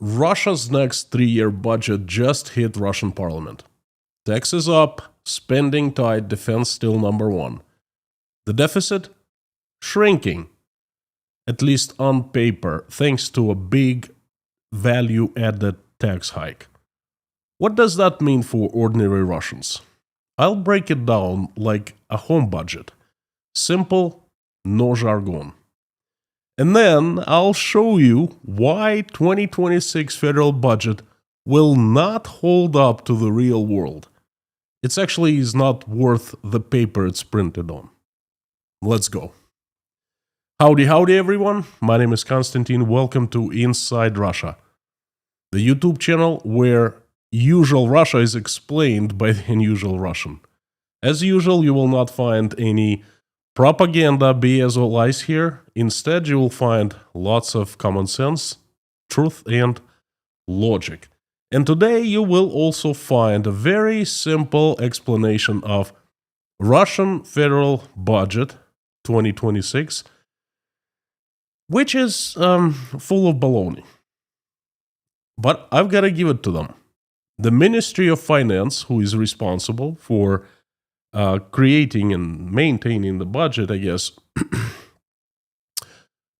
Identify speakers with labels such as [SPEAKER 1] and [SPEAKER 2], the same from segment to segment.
[SPEAKER 1] Russia's next 3-year budget just hit Russian parliament. Taxes up, spending tight, defense still number one. The deficit? Shrinking, at least on paper, thanks to a big value-added tax hike. What does that mean for ordinary Russians? I'll break it down like a home budget. Simple, no jargon. And then I'll show you why 2026 federal budget will not hold up to the real world. It actually is not worth the paper it's printed on. Let's go. Howdy everyone, my name is Konstantin, welcome to Inside Russia, the YouTube channel where usual Russia is explained by the unusual Russian. As usual, you will not find any propaganda, BS or lies here. Instead, you will find lots of common sense, truth and logic. And today you will also find a very simple explanation of Russian federal budget 2026, which is full of baloney. But I've got to give it to them. The Ministry of Finance, who is responsible for creating and maintaining the budget, I guess,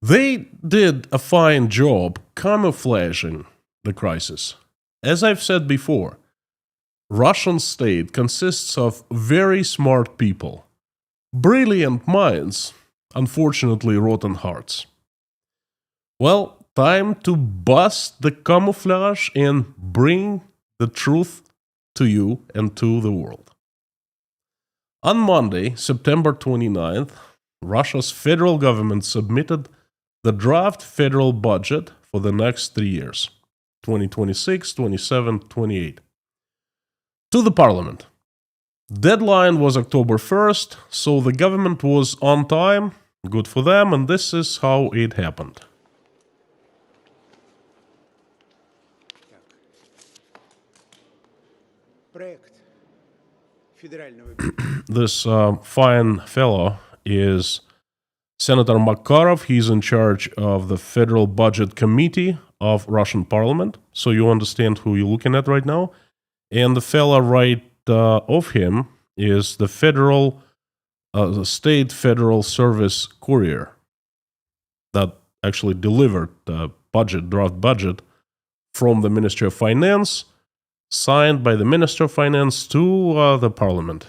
[SPEAKER 1] they did a fine job camouflaging the crisis. As I've said before, Russian state consists of very smart people, brilliant minds, unfortunately rotten hearts. Well, time to bust the camouflage and bring the truth to you and to the world. On Monday, September 29th, Russia's federal government submitted the draft federal budget for the next 3 years, 2026, 27, 28, to the parliament. Deadline was October 1st, so the government was on time, good for them, and this is how it happened. This fine fellow is Senator Makarov. He's in charge of the Federal Budget Committee of Russian Parliament, so you understand who you're looking at right now. And the fellow right of him is the State Federal Service Courier that actually delivered the draft budget from the Ministry of Finance, signed by the Minister of Finance to the Parliament.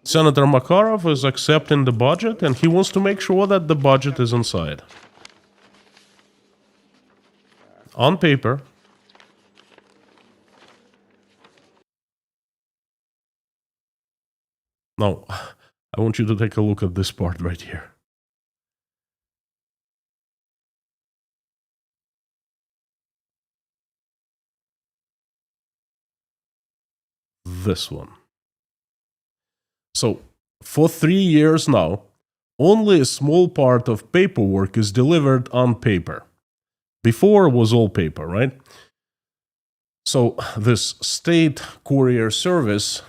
[SPEAKER 1] Senator Makarov is accepting the budget and he wants to make sure that the budget is inside. On paper. Now, I want you to take a look at this part right here. This one. So, for 3 years now, only a small part of paperwork is delivered on paper. Before it was all paper, right? So, this state courier service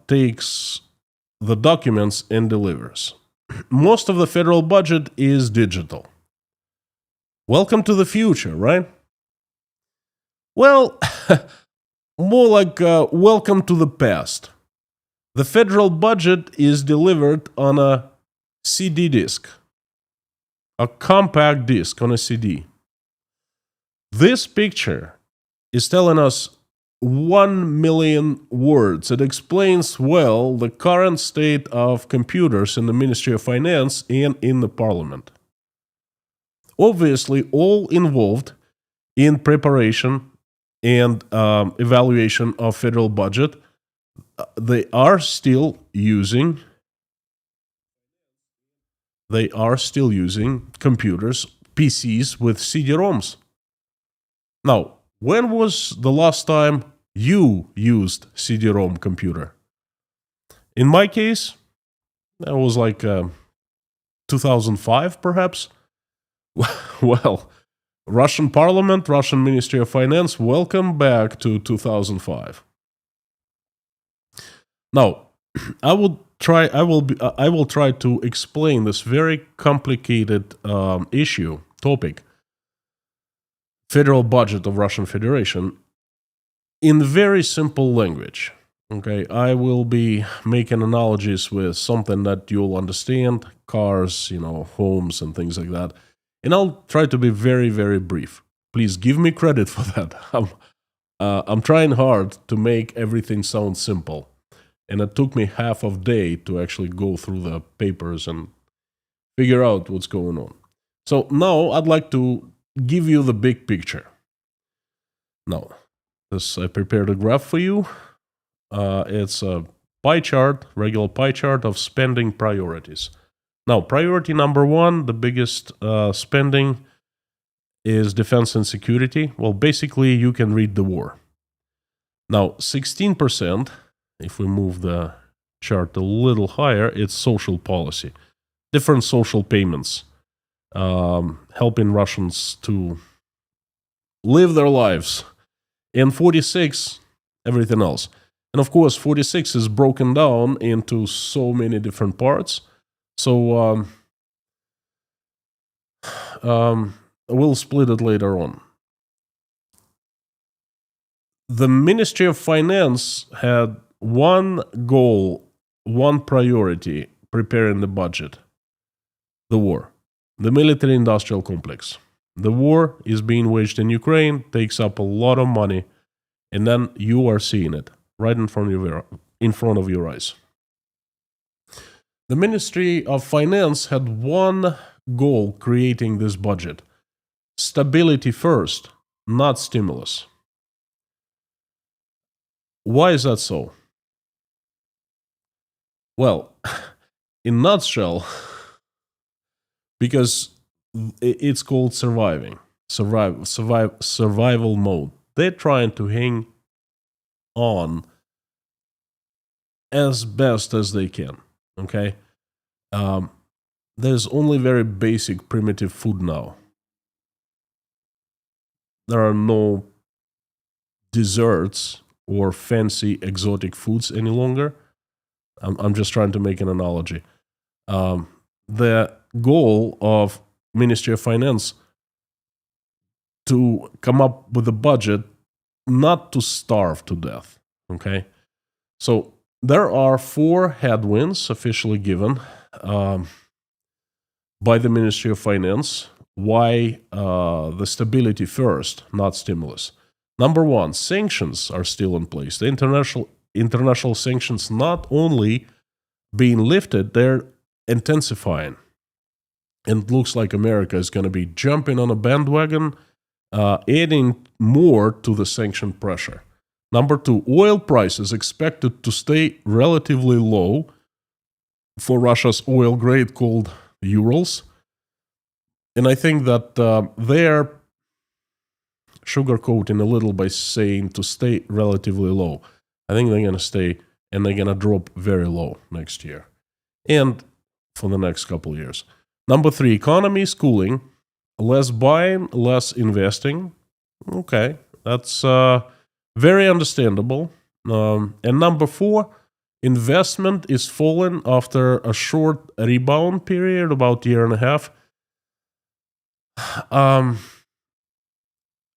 [SPEAKER 1] takes the documents and delivers. Most of the federal budget is digital. Welcome to the future, right? Well, more like welcome to the past. The federal budget is delivered on a CD disc, a compact disc on a CD. This picture is telling us 1 million words. It explains well the current state of computers in the Ministry of Finance and in the Parliament. Obviously, all involved in preparation and evaluation of federal budget, they are still using computers, PCs with CD-ROMs. Now, when was the last time you used CD-ROM computer? In my case, that was like 2005, perhaps. Well, Russian Parliament, Russian Ministry of Finance, welcome back to 2005. Now, I would I will try to explain this very complicated topic, federal budget of Russian Federation, in very simple language. Okay, I will be making analogies with something that you'll understand, cars, homes and things like that. And I'll try to be very, very brief. Please give me credit for that. I'm trying hard to make everything sound simple. And it took me half a day to actually go through the papers and figure out what's going on. So now I'd like to give you the big picture. Now, I prepared a graph for you. It's a pie chart, regular pie chart of spending priorities. Now, priority number one, the biggest spending, is defense and security. Well, basically, you can read the war. Now, 16%, if we move the chart a little higher, it's social policy. Different social payments, helping Russians to live their lives. And 46, everything else. And of course, 46 is broken down into so many different parts. So we'll split it later on. The Ministry of Finance had one goal, one priority, preparing the budget: the war, the military-industrial complex. The war is being waged in Ukraine, takes up a lot of money, and then you are seeing it right in front of your eyes. The Ministry of Finance had one goal creating this budget: stability first, not stimulus. Why is that so? Well, in a nutshell, because it's called survival mode. They're trying to hang on as best as they can. Okay, there's only very basic primitive food now. There are no desserts or fancy exotic foods any longer. I'm just trying to make an analogy. The goal of Ministry of Finance to come up with a budget not to starve to death. Okay, so there are 4 headwinds officially given by the Ministry of Finance. Why the stability first, not stimulus? Number 1, sanctions are still in place. The international sanctions not only being lifted, they're intensifying. And it looks like America is going to be jumping on a bandwagon, adding more to the sanction pressure. Number 2, oil prices expected to stay relatively low for Russia's oil grade called Urals. And I think that they're sugarcoating a little by saying to stay relatively low. I think they're going to stay, and they're going to drop very low next year and for the next couple of years. Number 3, economy is cooling. Less buying, less investing. Okay, that's very understandable. And number 4, investment is falling after a short rebound period, about a year and a half.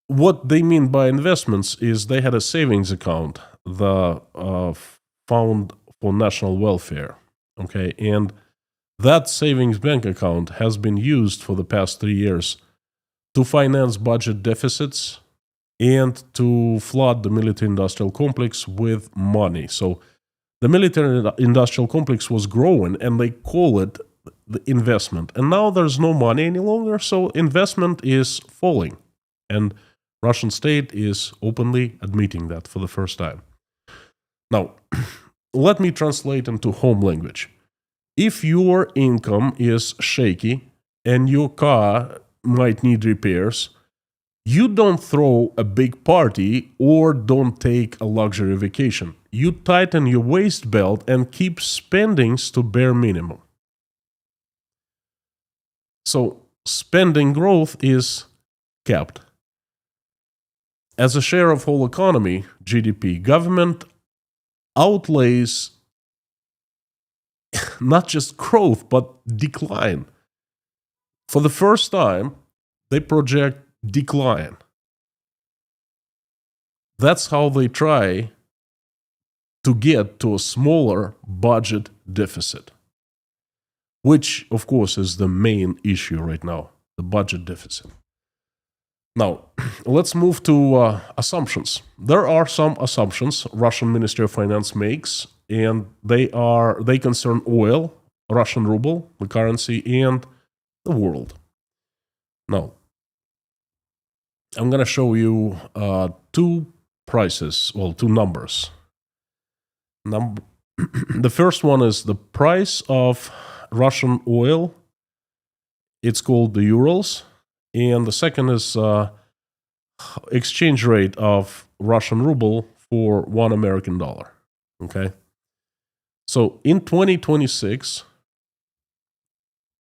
[SPEAKER 1] What they mean by investments is they had a savings account, the Fund for National Welfare. Okay, and that savings bank account has been used for the past 3 years to finance budget deficits and to flood the military-industrial complex with money. So the military-industrial complex was growing, and they call it the investment. And now there's no money any longer, so investment is falling. And Russian state is openly admitting that for the first time. Now, let me translate into home language. If your income is shaky and your car might need repairs, you don't throw a big party or don't take a luxury vacation. You tighten your waist belt and keep spendings to bare minimum. So spending growth is capped. As a share of whole economy, GDP, government outlays not just growth, but decline. For the first time, they project decline. That's how they try to get to a smaller budget deficit, which, of course, is the main issue right now, the budget deficit. Now, let's move to assumptions. There are some assumptions Russian Ministry of Finance makes, and they concern oil, Russian ruble, the currency, and the world. Now, I'm going to show you two numbers. The first one is the price of Russian oil. It's called the Urals. And the second is exchange rate of Russian ruble for $1 American. Okay? So in 2026,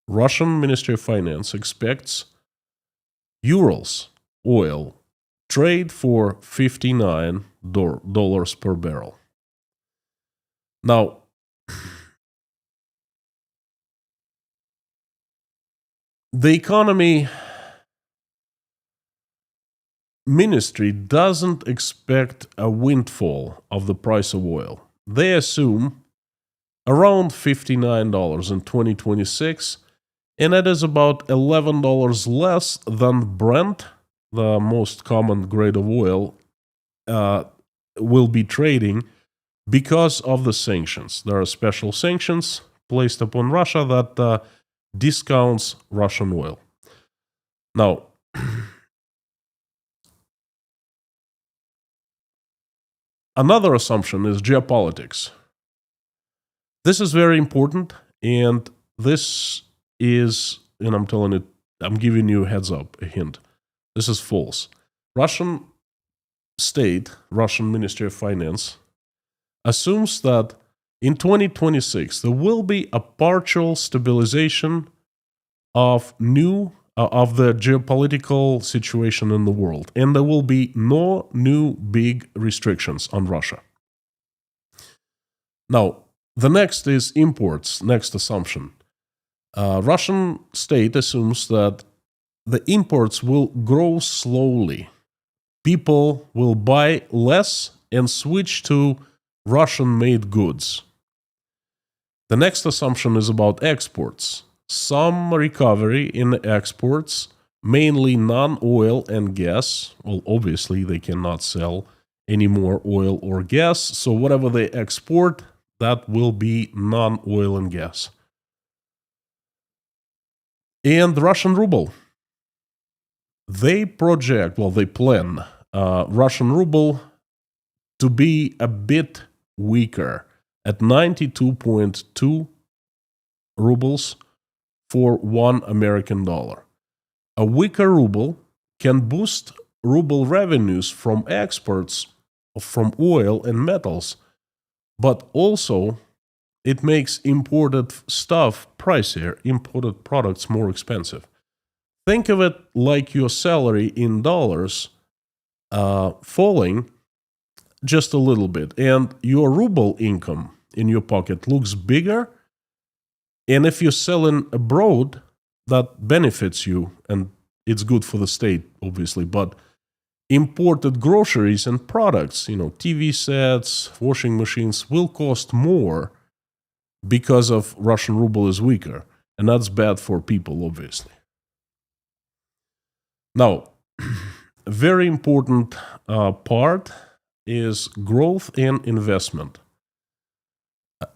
[SPEAKER 1] Russian Ministry of Finance expects Urals oil trade for $59 per barrel. Now, the economy ministry doesn't expect a windfall of the price of oil. They assume around $59 in 2026, and that is about $11 less than Brent, the most common grade of oil, will be trading because of the sanctions. There are special sanctions placed upon Russia that discounts Russian oil. Now, another assumption is geopolitics. This is very important, and this is, and I'm giving you a heads up, a hint. This is false. Russian Ministry of Finance assumes that in 2026 there will be a partial stabilization of the geopolitical situation in the world, and there will be no new big restrictions on Russia. Now, the next is imports, next assumption. Russian state assumes that the imports will grow slowly. People will buy less and switch to Russian-made goods. The next assumption is about exports. Some recovery in exports, mainly non-oil and gas. Well, obviously, they cannot sell any more oil or gas, so whatever they export, that will be non-oil and gas. And the Russian ruble. They plan Russian ruble to be a bit weaker at 92.2 rubles for $1 American. A weaker ruble can boost ruble revenues from exports from oil and metals, but also it makes imported stuff pricier, imported products more expensive. Think of it like your salary in dollars falling just a little bit, and your ruble income in your pocket looks bigger. And if you're selling abroad, that benefits you, and it's good for the state, obviously. But imported groceries and products, TV sets, washing machines, will cost more because of Russian ruble is weaker, and that's bad for people, obviously. Now, a very important part is growth and investment.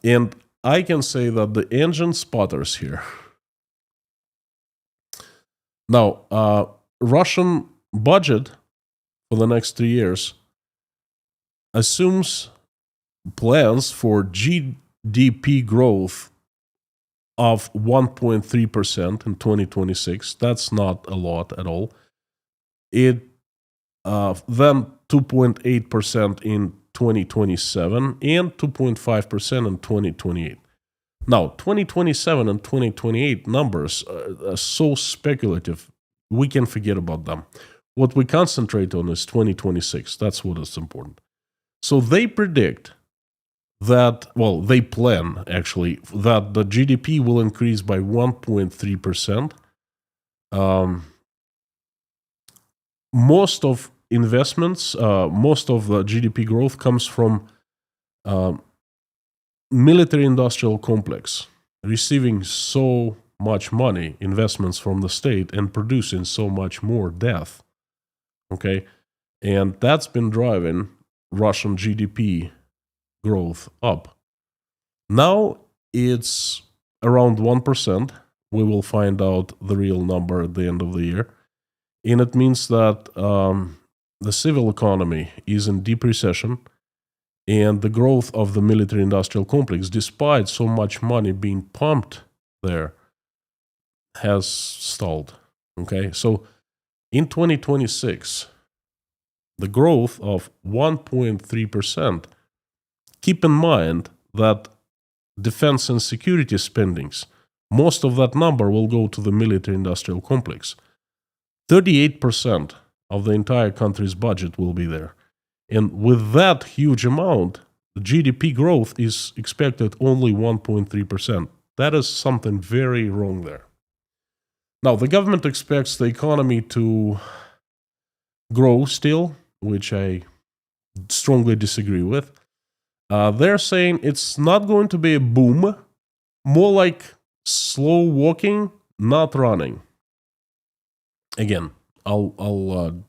[SPEAKER 1] And I can say that the engine spotters here. Now, Russian budget for the next 3 years assumes plans for GDP growth of 1.3% in 2026. That's not a lot at all. Then 2.8% in 2027 and 2.5% in 2028. Now, 2027 and 2028 numbers are so speculative, we can forget about them. What we concentrate on is 2026. That's what is important. So they predict that, well, they plan actually that the GDP will increase by 1.3%. Most of investments, most of the GDP growth comes from military-industrial complex, receiving so much money, investments from the state, and producing so much more death. Okay, and that's been driving Russian GDP growth up. Now it's around 1%. We will find out the real number at the end of the year. And it means that the civil economy is in deep recession, and the growth of the military-industrial complex, despite so much money being pumped there, has stalled. Okay, so in 2026, the growth of 1.3%, keep in mind that defense and security spendings, most of that number will go to the military-industrial complex. 38% of the entire country's budget will be there. And with that huge amount, the GDP growth is expected only 1.3%. That is something very wrong there. Now, the government expects the economy to grow still, which I strongly disagree with. They're saying it's not going to be a boom, more like slow walking, not running. Again, I'll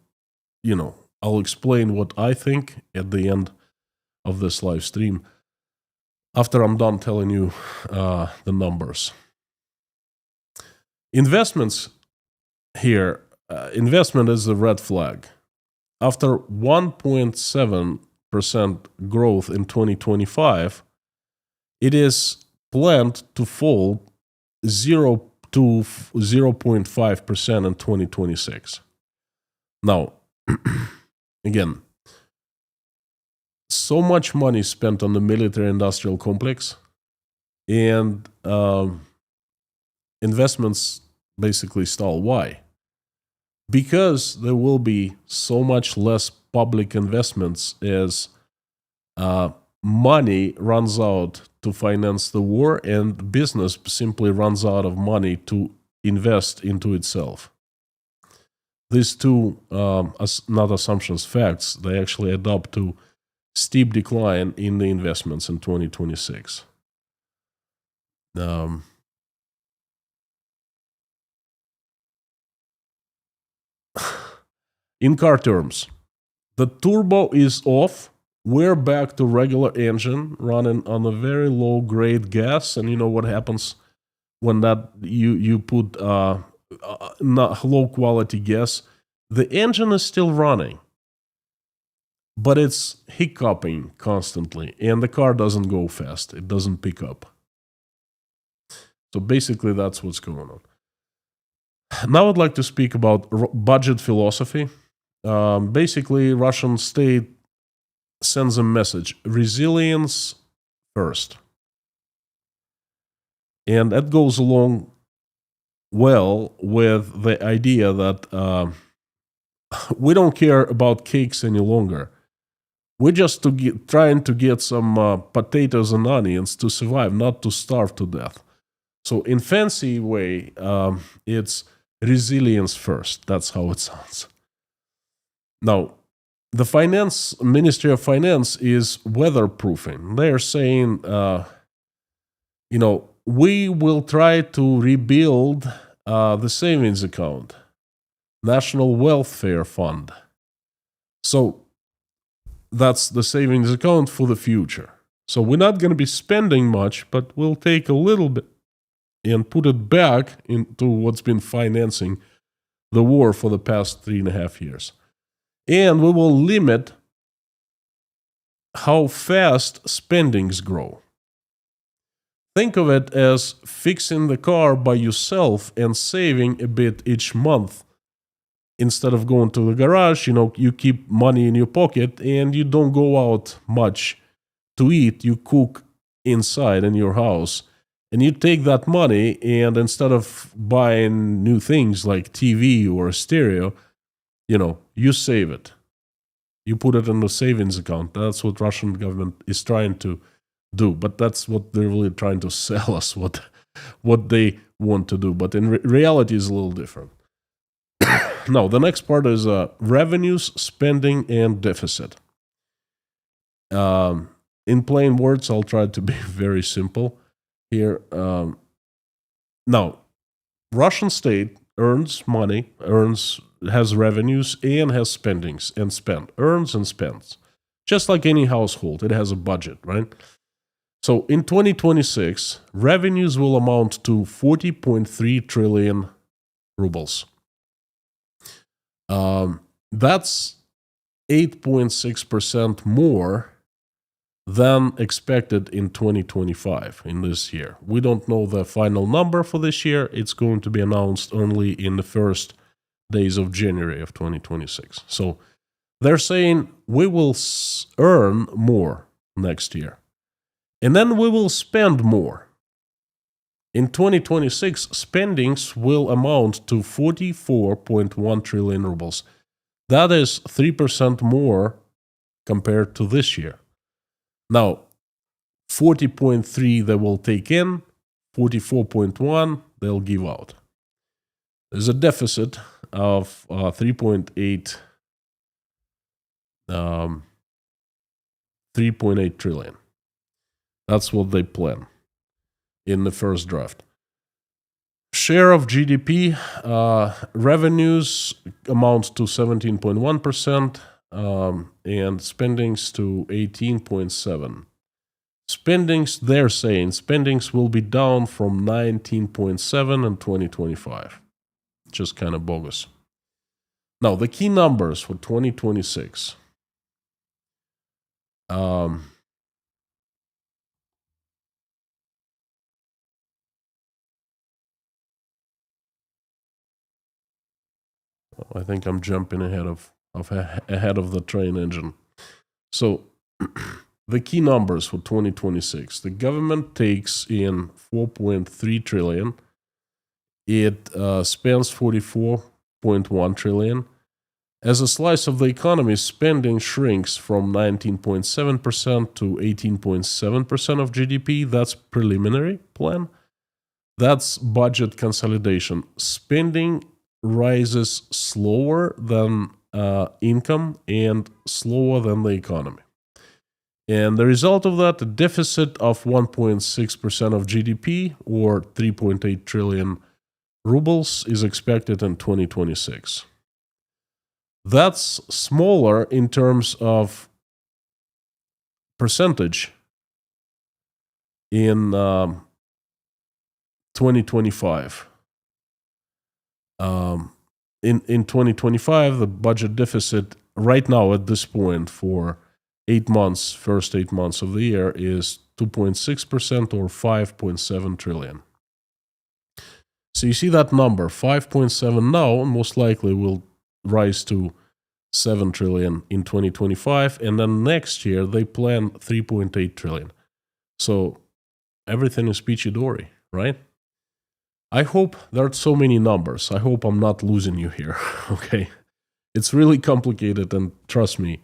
[SPEAKER 1] explain what I think at the end of this live stream after I'm done telling you the numbers. Investments here, investment is a red flag. After 1.7% growth in 2025, it is planned to fall 0 to 0.5% in 2026. Now, again, so much money spent on the military-industrial complex, and investments basically stall. Why? Because there will be so much less public investments as money runs out to finance the war, and business simply runs out of money to invest into itself. These two, not assumptions, facts, they actually add up to steep decline in the investments in 2026. In car terms, the turbo is off. We're back to regular engine running on a very low grade gas, and you know what happens when that you put not low quality gas. The engine is still running, but it's hiccuping constantly, and the car doesn't go fast. It doesn't pick up. So basically, that's what's going on. Now I'd like to speak about budget philosophy. Basically, Russian state sends a message: resilience first. And that goes along well with the idea that we don't care about cakes any longer. We're just trying to get some potatoes and onions to survive, not to starve to death. So in fancy way, it's resilience first. That's how it sounds. Now, the Ministry of Finance is weatherproofing. They're saying, we will try to rebuild the savings account, National Welfare Fund. So that's the savings account for the future. So we're not going to be spending much, but we'll take a little bit and put it back into what's been financing the war for the past 3.5 years. And we will limit how fast spendings grow. Think of it as fixing the car by yourself and saving a bit each month. Instead of going to the garage, you keep money in your pocket and you don't go out much to eat. You cook inside in your house. And you take that money, and instead of buying new things like TV or a stereo, you save it. You put it in the savings account. That's what Russian government is trying to do. But that's what they're really trying to sell us, what they want to do. But in reality, is a little different. Now, the next part is revenues, spending, and deficit. In plain words, I'll try to be very simple here. Now, Russian state earns money, has revenues, and has spendings and earns and spends. Just like any household, it has a budget, right? So in 2026, revenues will amount to 40.3 trillion rubles. That's 8.6% more than expected in 2025, in this year. We don't know the final number for this year. It's going to be announced only in the first days of January of 2026. So they're saying we will earn more next year. And then we will spend more. In 2026, spendings will amount to 44.1 trillion rubles. That is 3% more compared to this year. Now, 40.3 they will take in, 44.1 they'll give out. There's a deficit of 3.8 trillion. That's what they plan in the first draft. Share of GDP, revenues amount to 17.1%, and spendings to 18.7%. Spendings, they're saying, spendings will be down from 19.7 in 2025. Just kind of bogus. Now, the key numbers for 2026. I think I'm jumping ahead of the train engine. So the key numbers for 2026. The government takes in 4.3 trillion. It spends 44.1 trillion. As a slice of the economy, spending shrinks from 19.7% to 18.7% of GDP. That's preliminary plan. That's budget consolidation. Spending rises slower than income and slower than the economy. And the result of that, a deficit of 1.6% of GDP, or 3.8 trillion rubles, is expected in 2026. That's smaller in terms of percentage in 2025. In 2025, the budget deficit right now at this point for 8 months, first 8 months of the year, is 2.6% or 5.7 trillion. So you see that number, 5.7 now, most likely will rise to 7 trillion in 2025, and then next year they plan 3.8 trillion. So everything is peachy-dory, right? I hope there are so many numbers. I hope I'm not losing you here, okay? It's really complicated, and trust me,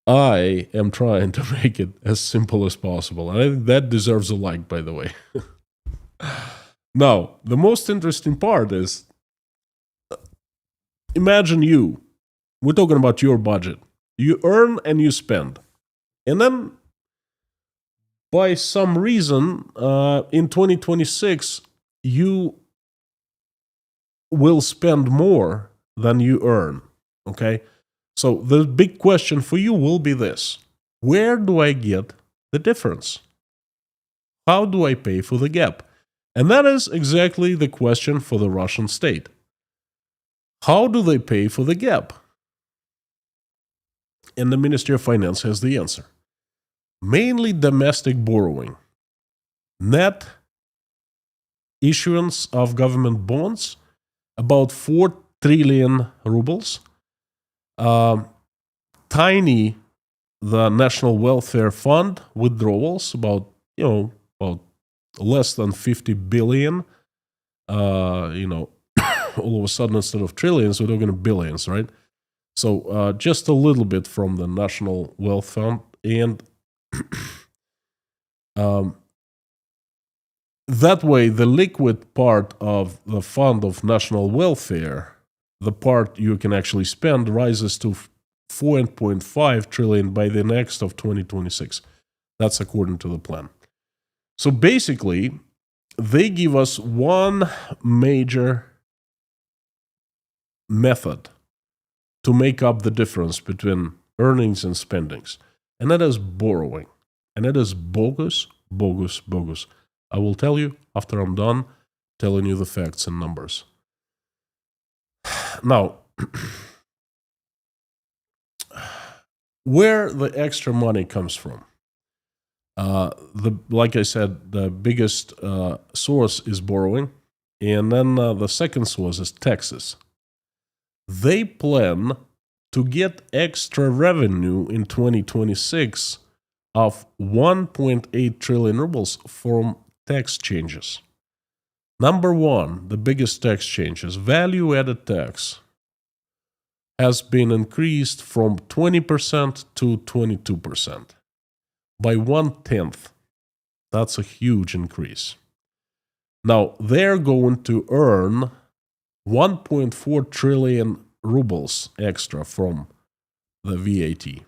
[SPEAKER 1] I am trying to make it as simple as possible. And I think that deserves a like, by the way. Now, the most interesting part is, imagine we're talking about your budget. You earn and you spend. And then, by some reason, in 2026, you will spend more than you earn, okay? So the big question for you will be this: where do I get the difference? How do I pay for the gap? And that is exactly the question for the Russian state. How do they pay for the gap? And the Ministry of Finance has the answer. Mainly domestic borrowing. Net issuance of government bonds, about 4 trillion rubles. Tiny, the National Welfare Fund withdrawals, about less than 50 billion. All of a sudden, instead of trillions, we're talking of billions, right? So just a little bit from the National Wealth Fund. And That way, the liquid part of the fund of national welfare, the part you can actually spend, rises to 4.5 trillion by the next of 2026. That's according to the plan. So basically, they give us one major method to make up the difference between earnings and spendings, and that is borrowing. And that is bogus, bogus, bogus. I will tell you after I'm done telling you the facts and numbers. Now, where the extra money comes from. Like I said, the biggest source is borrowing, and then the second source is taxes. They plan to get extra revenue in 2026 of 1.8 trillion rubles from tax changes. Number one, the biggest tax changes, value-added tax has been increased from 20% to 22%. By 1/10. That's a huge increase. Now, they're going to earn 1.4 trillion rubles extra from the VAT.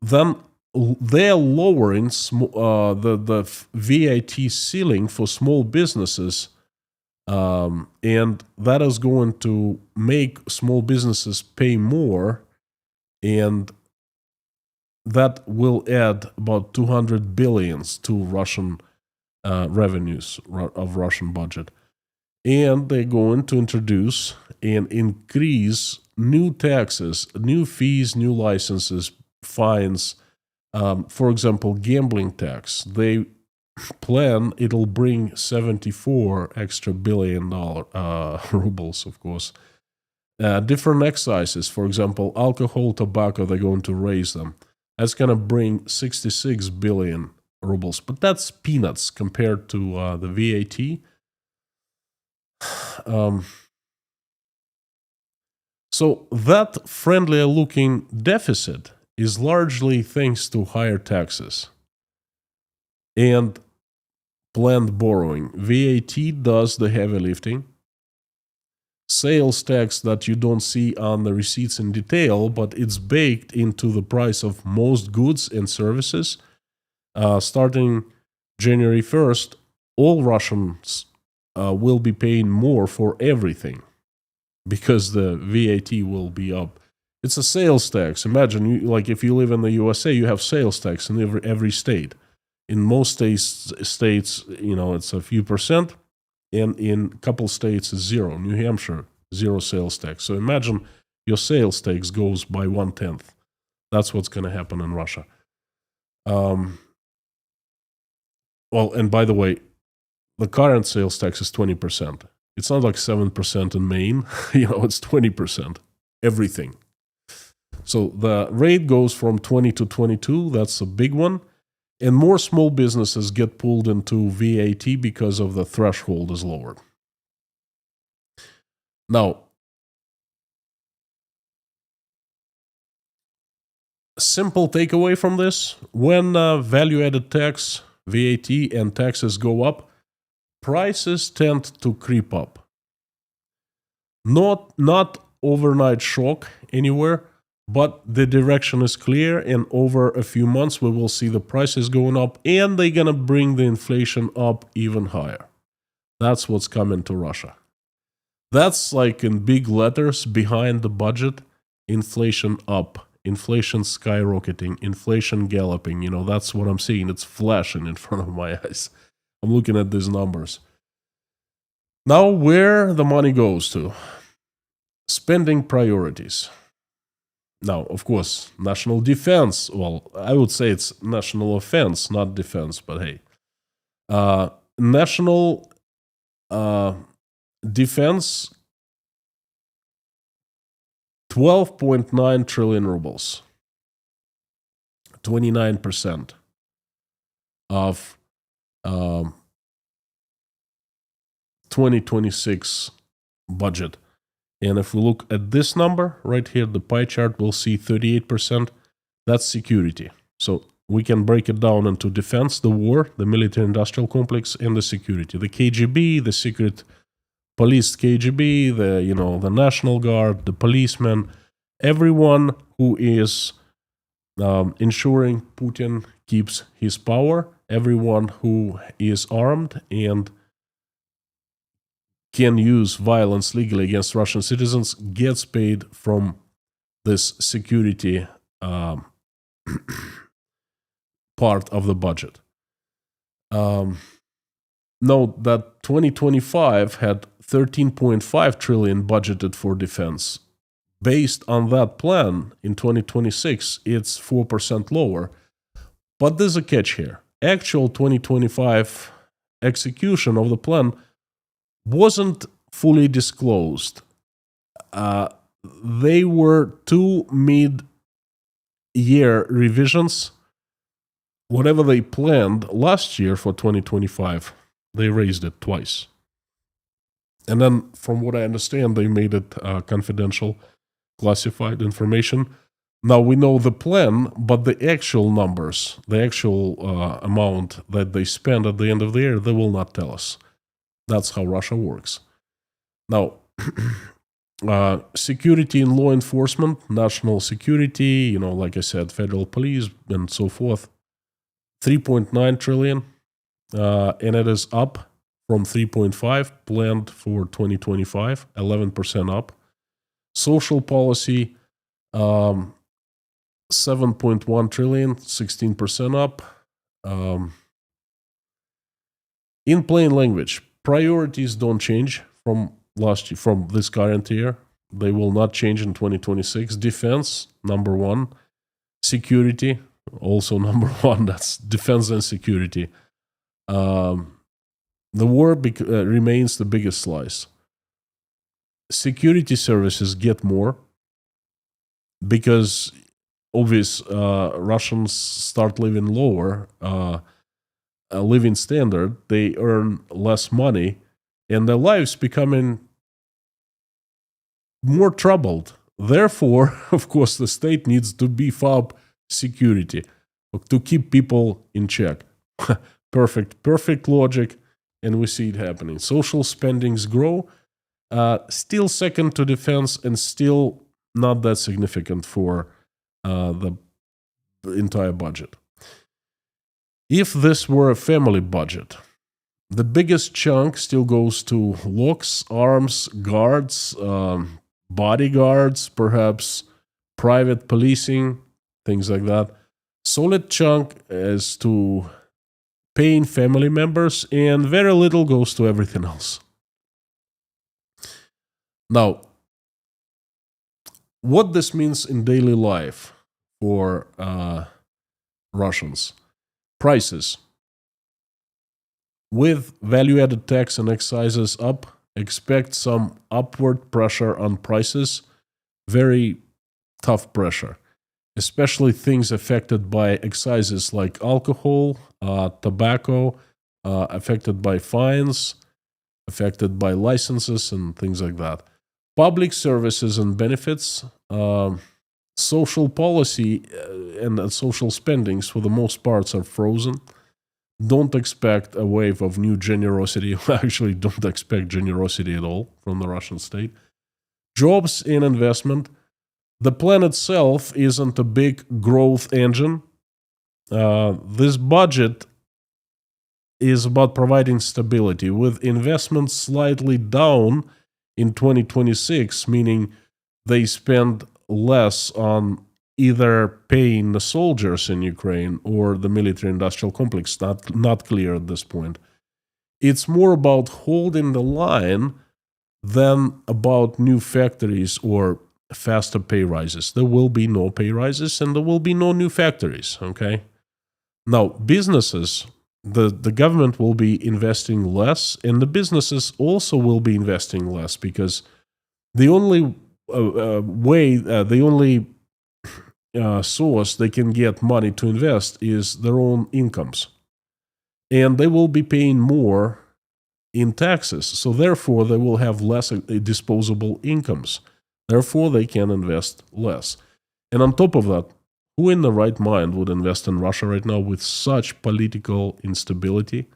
[SPEAKER 1] Then they're lowering the VAT ceiling for small businesses, and that is going to make small businesses pay more, and that will add about 200 billions to Russian revenues of Russian budget. And they're going to introduce and increase new taxes, new fees, new licenses, fines. For example, gambling tax. They plan it'll bring 74 extra billion rubles, of course. Different excises, for example, alcohol, tobacco, they're going to raise them. That's going to bring 66 billion rubles, but that's peanuts compared to the VAT. So that friendlier looking deficit is largely thanks to higher taxes and planned borrowing. VAT does the heavy lifting. Sales tax that you don't see on the receipts in detail, but it's baked into the price of most goods and services. Starting January 1st, all Russians will be paying more for everything because the VAT will be up. It's a sales tax. Imagine, like if you live in the USA, you have sales tax in every state. In most states, it's a few percent. And in a couple states, it's zero. New Hampshire, zero sales tax. So imagine your sales tax goes by 1/10. That's what's going to happen in Russia. Well, and by the way, the current sales tax is 20%. It's not like 7% in Maine. It's 20%. Everything. So the rate goes from 20 to 22. That's a big one. And more small businesses get pulled into VAT because of the threshold is lowered. Now, simple takeaway from this, when value-added tax, VAT, and taxes go up, prices tend to creep up. Not overnight shock anywhere, but the direction is clear, and over a few months we will see the prices going up, and they're going to bring the inflation up even higher. That's what's coming to Russia. That's like in big letters behind the budget, inflation up, inflation skyrocketing, inflation galloping. That's what I'm seeing. It's flashing in front of my eyes. I'm looking at these numbers. Now, where the money goes to? Spending priorities. Now, of course, national defense. Well, I would say it's national offense, not defense, but hey. National defense, 12.9 trillion rubles. 29% of 2026 budget. And if we look at this number right here, the pie chart, we'll see 38%. That's security. So we can break it down into defense, the war, the military-industrial complex, and the security. The KGB, the secret police KGB, the National Guard, the policemen, everyone who is ensuring Putin keeps his power, everyone who is armed and can use violence legally against Russian citizens gets paid from this security part of the budget. Note that 2025 had 13.5 trillion budgeted for defense. Based on that plan, in 2026, it's 4% lower. But there's a catch here. Actual 2025 execution of the plan wasn't fully disclosed. They were 2 mid-year revisions. Whatever they planned last year for 2025, they raised it twice. And then, from what I understand, they made it confidential, classified information. Now we know the plan, but the actual numbers, the actual amount that they spend at the end of the year, they will not tell us. That's how Russia works. Now, security and law enforcement, national security, like I said, federal police and so forth, 3.9 trillion, and it is up from 3.5 planned for 2025, 11% up. Social policy, 7.1 trillion, 16% up. In plain language, priorities don't change from last year, from this current year. They will not change in 2026. Defense, number one. Security, also number one. That's defense and security. The war remains the biggest slice. Security services get more because Russians start living lower living standard. They earn less money, and their lives becoming more troubled. Therefore, of course, the state needs to beef up security to keep people in check. Perfect logic, and we see it happening. Social spendings grow, still second to defense, and still not that significant for the entire budget. If this were a family budget, the biggest chunk still goes to locks, arms, guards, bodyguards, perhaps private policing, things like that. Solid chunk is to paying family members, and very little goes to everything else. Now, what this means in daily life for Russians. Prices. With value-added tax and excises up, expect some upward pressure on prices. Very tough pressure, especially things affected by excises like alcohol, tobacco, affected by fines, affected by licenses and things like that. Public services and benefits, social policy and social spendings for the most parts are frozen. Don't expect a wave of new generosity. Actually, don't expect generosity at all from the Russian state. Jobs and investment. The plan itself isn't a big growth engine. This budget is about providing stability, with investments slightly down in 2026, meaning they spend less on either paying the soldiers in Ukraine or the military-industrial complex. Not clear at this point. It's more about holding the line than about new factories or faster pay rises. There will be no pay rises and there will be no new factories, okay? Now, businesses, the government will be investing less, and the businesses also will be investing less, because the only source they can get money to invest is their own incomes. And they will be paying more in taxes. So therefore, they will have less disposable incomes. Therefore, they can invest less. And on top of that, Who in the right mind would invest in Russia right now with such political instability?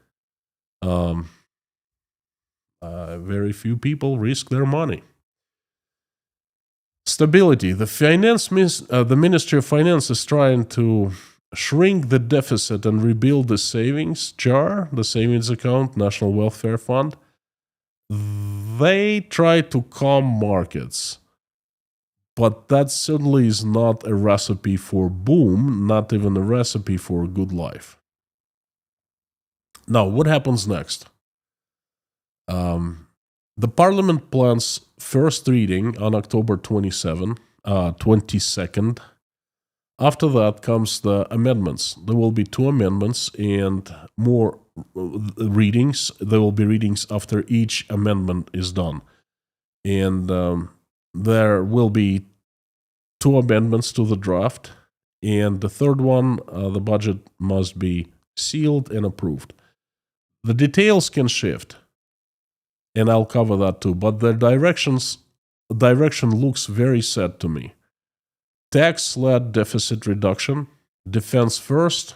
[SPEAKER 1] Very few people risk their money. Stability. The Ministry of Finance is trying to shrink the deficit and rebuild the savings jar, the savings account, National Welfare Fund. They try to calm markets, but that certainly is not a recipe for boom, not even a recipe for a good life. Now, what happens next? The Parliament plans first reading on October 22nd. After that comes the amendments. There will be 2 amendments and more readings. There will be readings after each amendment is done. And there will be 2 amendments to the draft. And the third one, the budget must be sealed and approved. The details can shift, and I'll cover that too. But the direction looks very set to me. Tax-led deficit reduction, defense first,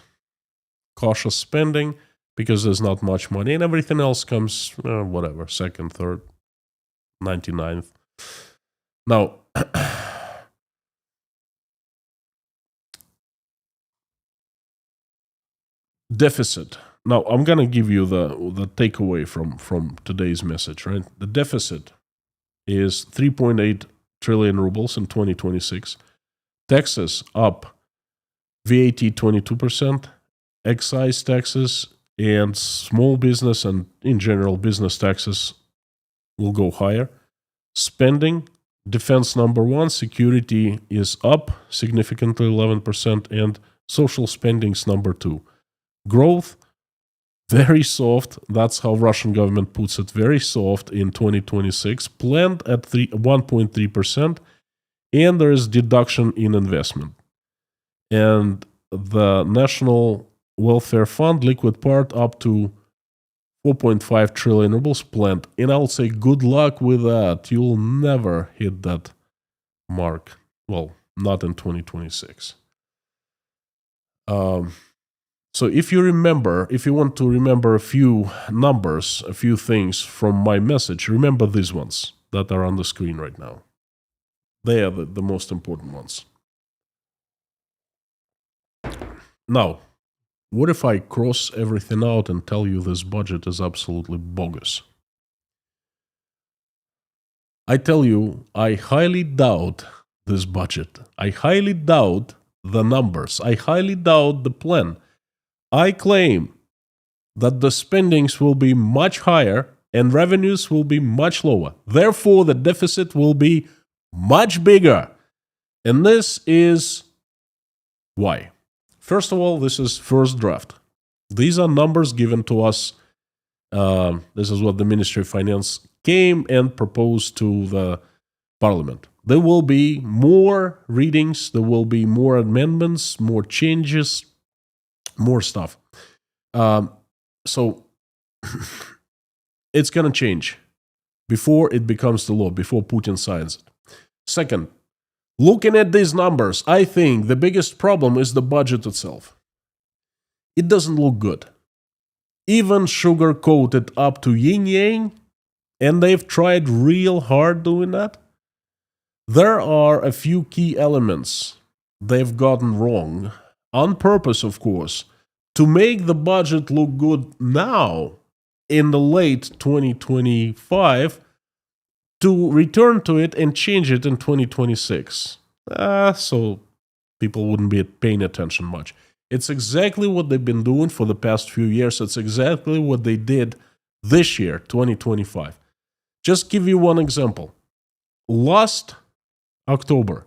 [SPEAKER 1] cautious spending, because there's not much money, and everything else comes, whatever, second, third, 99th. Now, deficit. Now, I'm going to give you the takeaway from today's message, right? The deficit is 3.8 trillion rubles in 2026. Taxes up, VAT 22%, excise taxes, and small business and in general business taxes will go higher. Spending, defense number 1, security is up significantly 11%, and social spending's number 2. Growth, very soft. That's how Russian government puts it. Very soft in 2026, planned at 1.3%, and there is deduction in investment. And the National Welfare Fund liquid part up to 4.5 trillion rubles planned. And I would say good luck with that. You'll never hit that mark. Well, not in 2026. So if you want to remember a few numbers, a few things from my message, remember these ones that are on the screen right now. They are the most important ones. Now, what if I cross everything out and tell you this budget is absolutely bogus? I tell you, I highly doubt this budget. I highly doubt the numbers. I highly doubt the plan. I claim that the spendings will be much higher and revenues will be much lower. Therefore, the deficit will be much bigger. And this is why. First of all, this is first draft. These are numbers given to us. This is what the Ministry of Finance came and proposed to the Parliament. There will be more readings, there will be more amendments, more changes, more stuff. So it's going to change before it becomes the law, before Putin signs it. Second, looking at these numbers, I think the biggest problem is the budget itself. It doesn't look good. Even sugar-coated up to yin-yang, and they've tried real hard doing that. There are a few key elements they've gotten wrong, on purpose, of course, to make the budget look good now, in the late 2025, to return to it and change it in 2026. So people wouldn't be paying attention much. It's exactly what they've been doing for the past few years. It's exactly what they did this year, 2025. Just give you one example. Last October,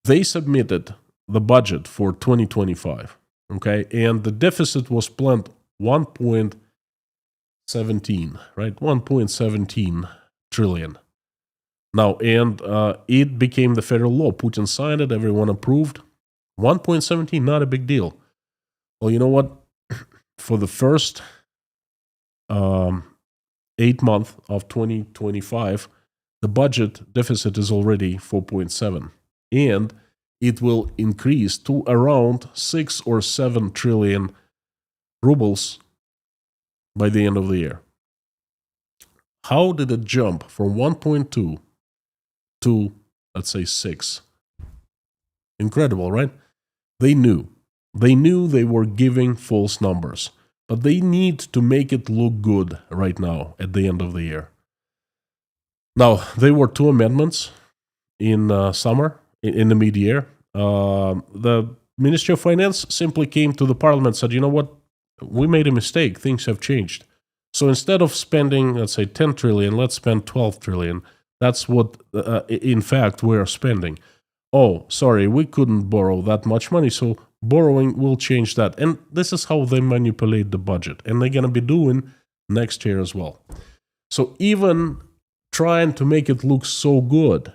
[SPEAKER 1] they submitted the budget for 2025, okay? And the deficit was planned 1.17, right? 1.17 trillion. Now, and it became the federal law. Putin signed it, everyone approved. 1.17, not a big deal. Well, you know what? For the first 8 months of 2025, the budget deficit is already 4.7. And it will increase to around 6 or 7 trillion rubles by the end of the year. How did it jump from 1.2 to, let's say, 6? Incredible, right? They knew. They knew they were giving false numbers, but they need to make it look good right now at the end of the year. Now, there were 2 amendments in summer, in the mid-year. The Ministry of Finance simply came to the parliament and said, you know what, we made a mistake, things have changed. So instead of spending, let's say, 10 trillion, let's spend 12 trillion. That's what, in fact, we're spending. Oh, sorry, we couldn't borrow that much money, so borrowing will change that. And this is how they manipulate the budget. And they're going to be doing next year as well. So even trying to make it look so good,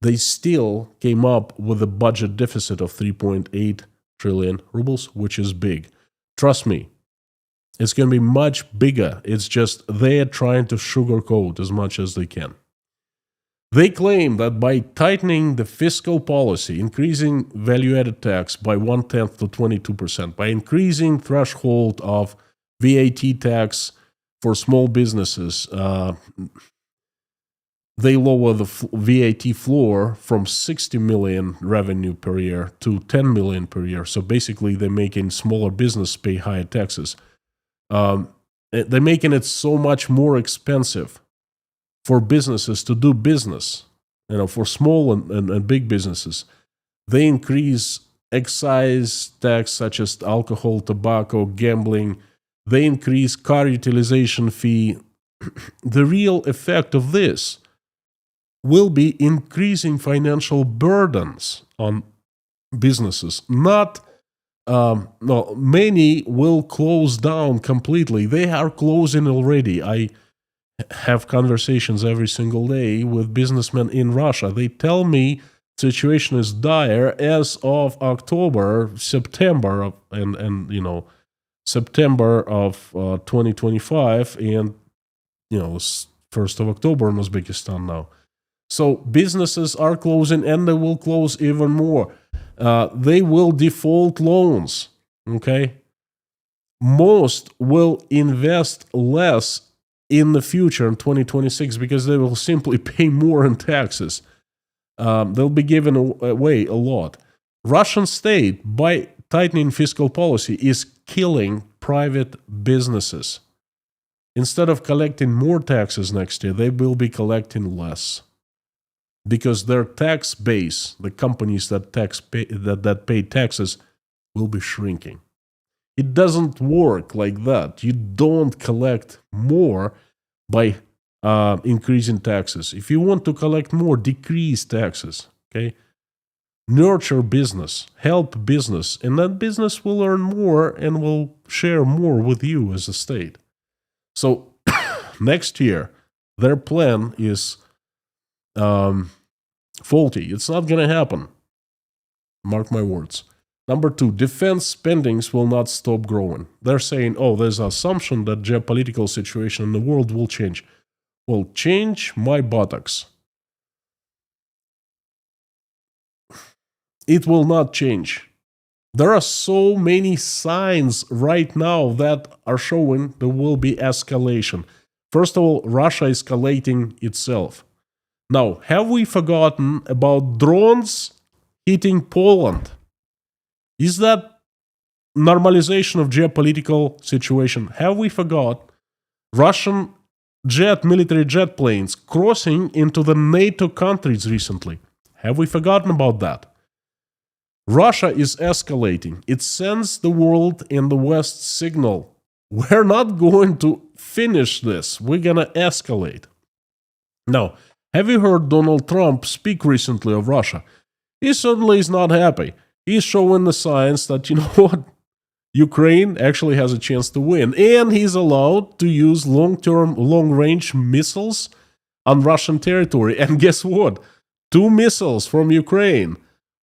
[SPEAKER 1] they still came up with a budget deficit of 3.8 trillion rubles, which is big. Trust me, it's going to be much bigger. It's just they're trying to sugarcoat as much as they can. They claim that by tightening the fiscal policy, increasing value-added tax by 1/10 to 22%, by increasing threshold of VAT tax for small businesses, they lower the VAT floor from 60 million revenue per year to 10 million per year. So basically, they're making smaller business pay higher taxes. They're making it so much more expensive for businesses to do business, for small and big businesses. They increase excise tax such as alcohol, tobacco, gambling. They increase car utilization fee. The real effect of this will be increasing financial burdens on businesses. Many will close down completely. They are closing already. I have conversations every single day with businessmen in Russia. They tell me situation is dire as of September of 2025, and 1st of October in Uzbekistan now. So businesses are closing, and they will close even more. They will default loans, okay? Most will invest less in the future in 2026 because they will simply pay more in taxes. They'll be giving away a lot. Russian state, by tightening fiscal policy, is killing private businesses. Instead of collecting more taxes next year, they will be collecting less. Because their tax base, the companies that pay taxes, will be shrinking. It doesn't work like that. You don't collect more by increasing taxes. If you want to collect more, decrease taxes. Okay, nurture business, help business, and that business will earn more and will share more with you as a state. So next year, their plan is faulty. It's not going to happen. Mark my words. Number 2, defense spendings will not stop growing. They're saying, there's an assumption that geopolitical situation in the world will change. Well, change my buttocks. It will not change. There are so many signs right now that are showing there will be escalation. First of all, Russia is escalating itself. Now, have we forgotten about drones hitting Poland? Is that normalization of geopolitical situation? Have we forgot Russian military jet planes crossing into the NATO countries recently? Have we forgotten about that? Russia is escalating. It sends the world and the West signal. We're not going to finish this. We're going to escalate. Now, have you heard Donald Trump speak recently of Russia? He certainly is not happy. He's showing the signs that, Ukraine actually has a chance to win. And he's allowed to use long-range missiles on Russian territory. And guess what? 2 missiles from Ukraine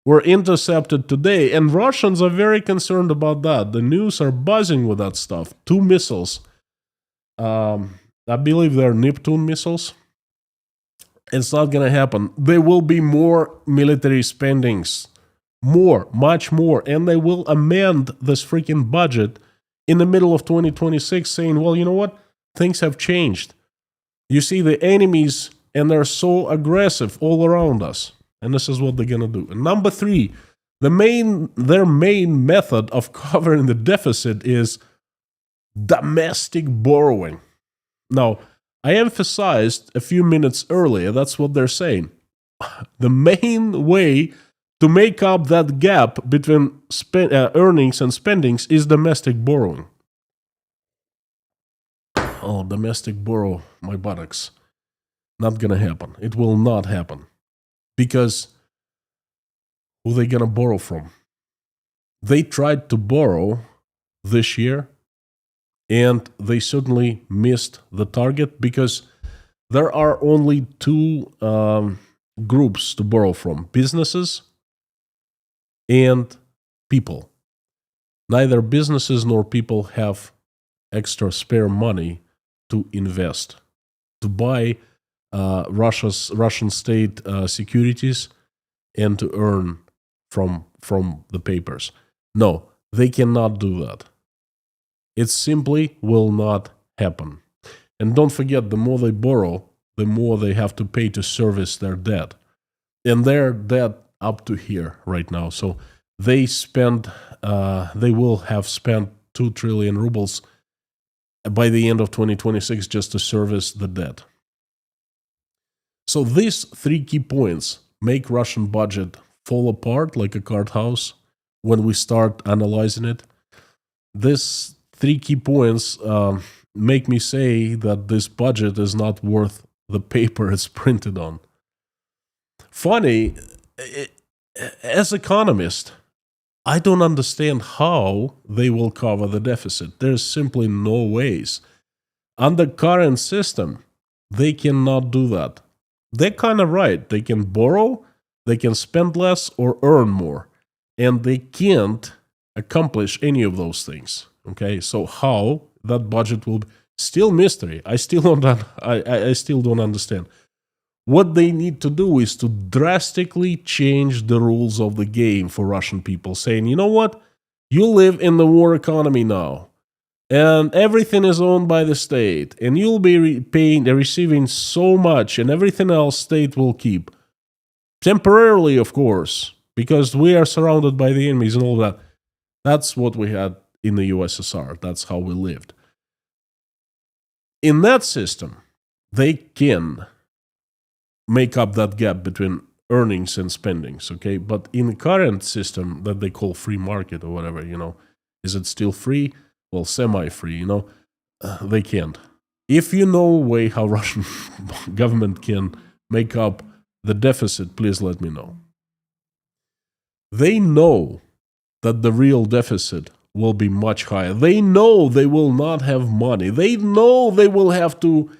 [SPEAKER 1] were intercepted today. And Russians are very concerned about that. The news are buzzing with that stuff. 2 missiles. I believe they're Neptune missiles. It's not going to happen. There will be more military spendings More, much more. And they will amend this freaking budget in the middle of 2026 saying, well, you know what? Things have changed. You see the enemies, and they're so aggressive all around us. And this is what they're going to do. And number three, their main method of covering the deficit is domestic borrowing. Now, I emphasized a few minutes earlier, that's what they're saying. The main way to make up that gap between earnings and spendings is domestic borrowing. Oh, domestic borrow, my buttocks. Not gonna happen. It will not happen. Because who are they gonna borrow from? They tried to borrow this year, and they certainly missed the target because there are only two groups to borrow from: businesses and people. Neither businesses nor people have extra spare money to invest, to buy Russian state securities and to earn from the papers. No, they cannot do that. It simply will not happen. And don't forget, the more they borrow, the more they have to pay to service their debt. And their debt up to here right now. So they will have spent 2 trillion rubles by the end of 2026 just to service the debt. So these three key points make Russian budget fall apart like a card house when we start analyzing it. These three key points make me say that this budget is not worth the paper it's printed on. Funny, as economist, I don't understand how they will cover the deficit. There's simply no ways. Under current system, they cannot do that. They're kind of right. They can borrow, they can spend less or earn more. And they can't accomplish any of those things. Okay, so how that budget will be still mystery. I still don't understand. What they need to do is to drastically change the rules of the game for Russian people, saying, you know what? You live in the war economy now, and everything is owned by the state, and you'll be receiving so much, and everything else state will keep. Temporarily, of course, because we are surrounded by the enemies and all that. That's what we had in the USSR. That's how we lived. In that system, they can make up that gap between earnings and spendings, okay? But in the current system that they call free market or whatever, is it still free? Well, semi-free, they can't. If you know a way how Russian government can make up the deficit, please let me know. They know that the real deficit will be much higher. They know they will not have money. They know they will have to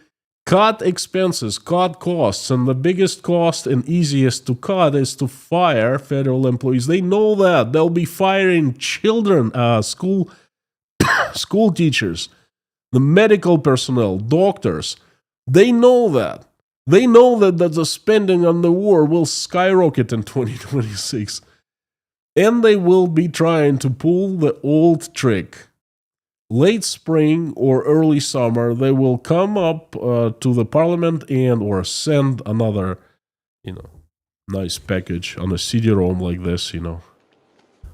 [SPEAKER 1] cut expenses, cut costs, and the biggest cost and easiest to cut is to fire federal employees. They know that. They'll be firing children, school teachers, the medical personnel, doctors. They know that. They know that the spending on the war will skyrocket in 2026. And they will be trying to pull the old trick. Late spring or early summer, they will come up to the parliament or send another, nice package on a CD-ROM like this,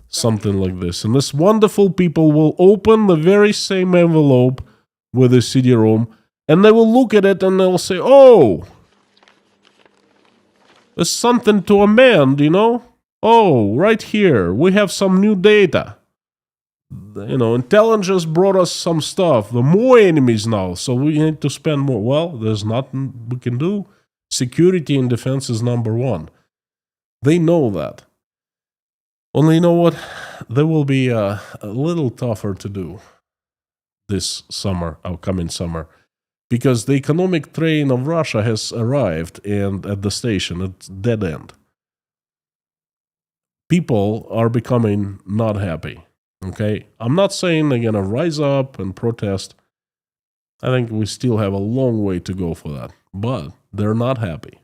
[SPEAKER 1] something like this. And this wonderful people will open the very same envelope with a CD-ROM, and they will look at it and they'll say, oh, there's something to amend, Oh, right here, we have some new data. Intelligence brought us some stuff. There are more enemies now, so we need to spend more. Well, there's nothing we can do. Security and defense is number one. They know that. Only you know what? There will be a little tougher to do this summer, coming summer, because the economic train of Russia has arrived, and at the station, it's dead end. People are becoming not happy. Okay, I'm not saying they're going to rise up and protest. I think we still have a long way to go for that. But they're not happy.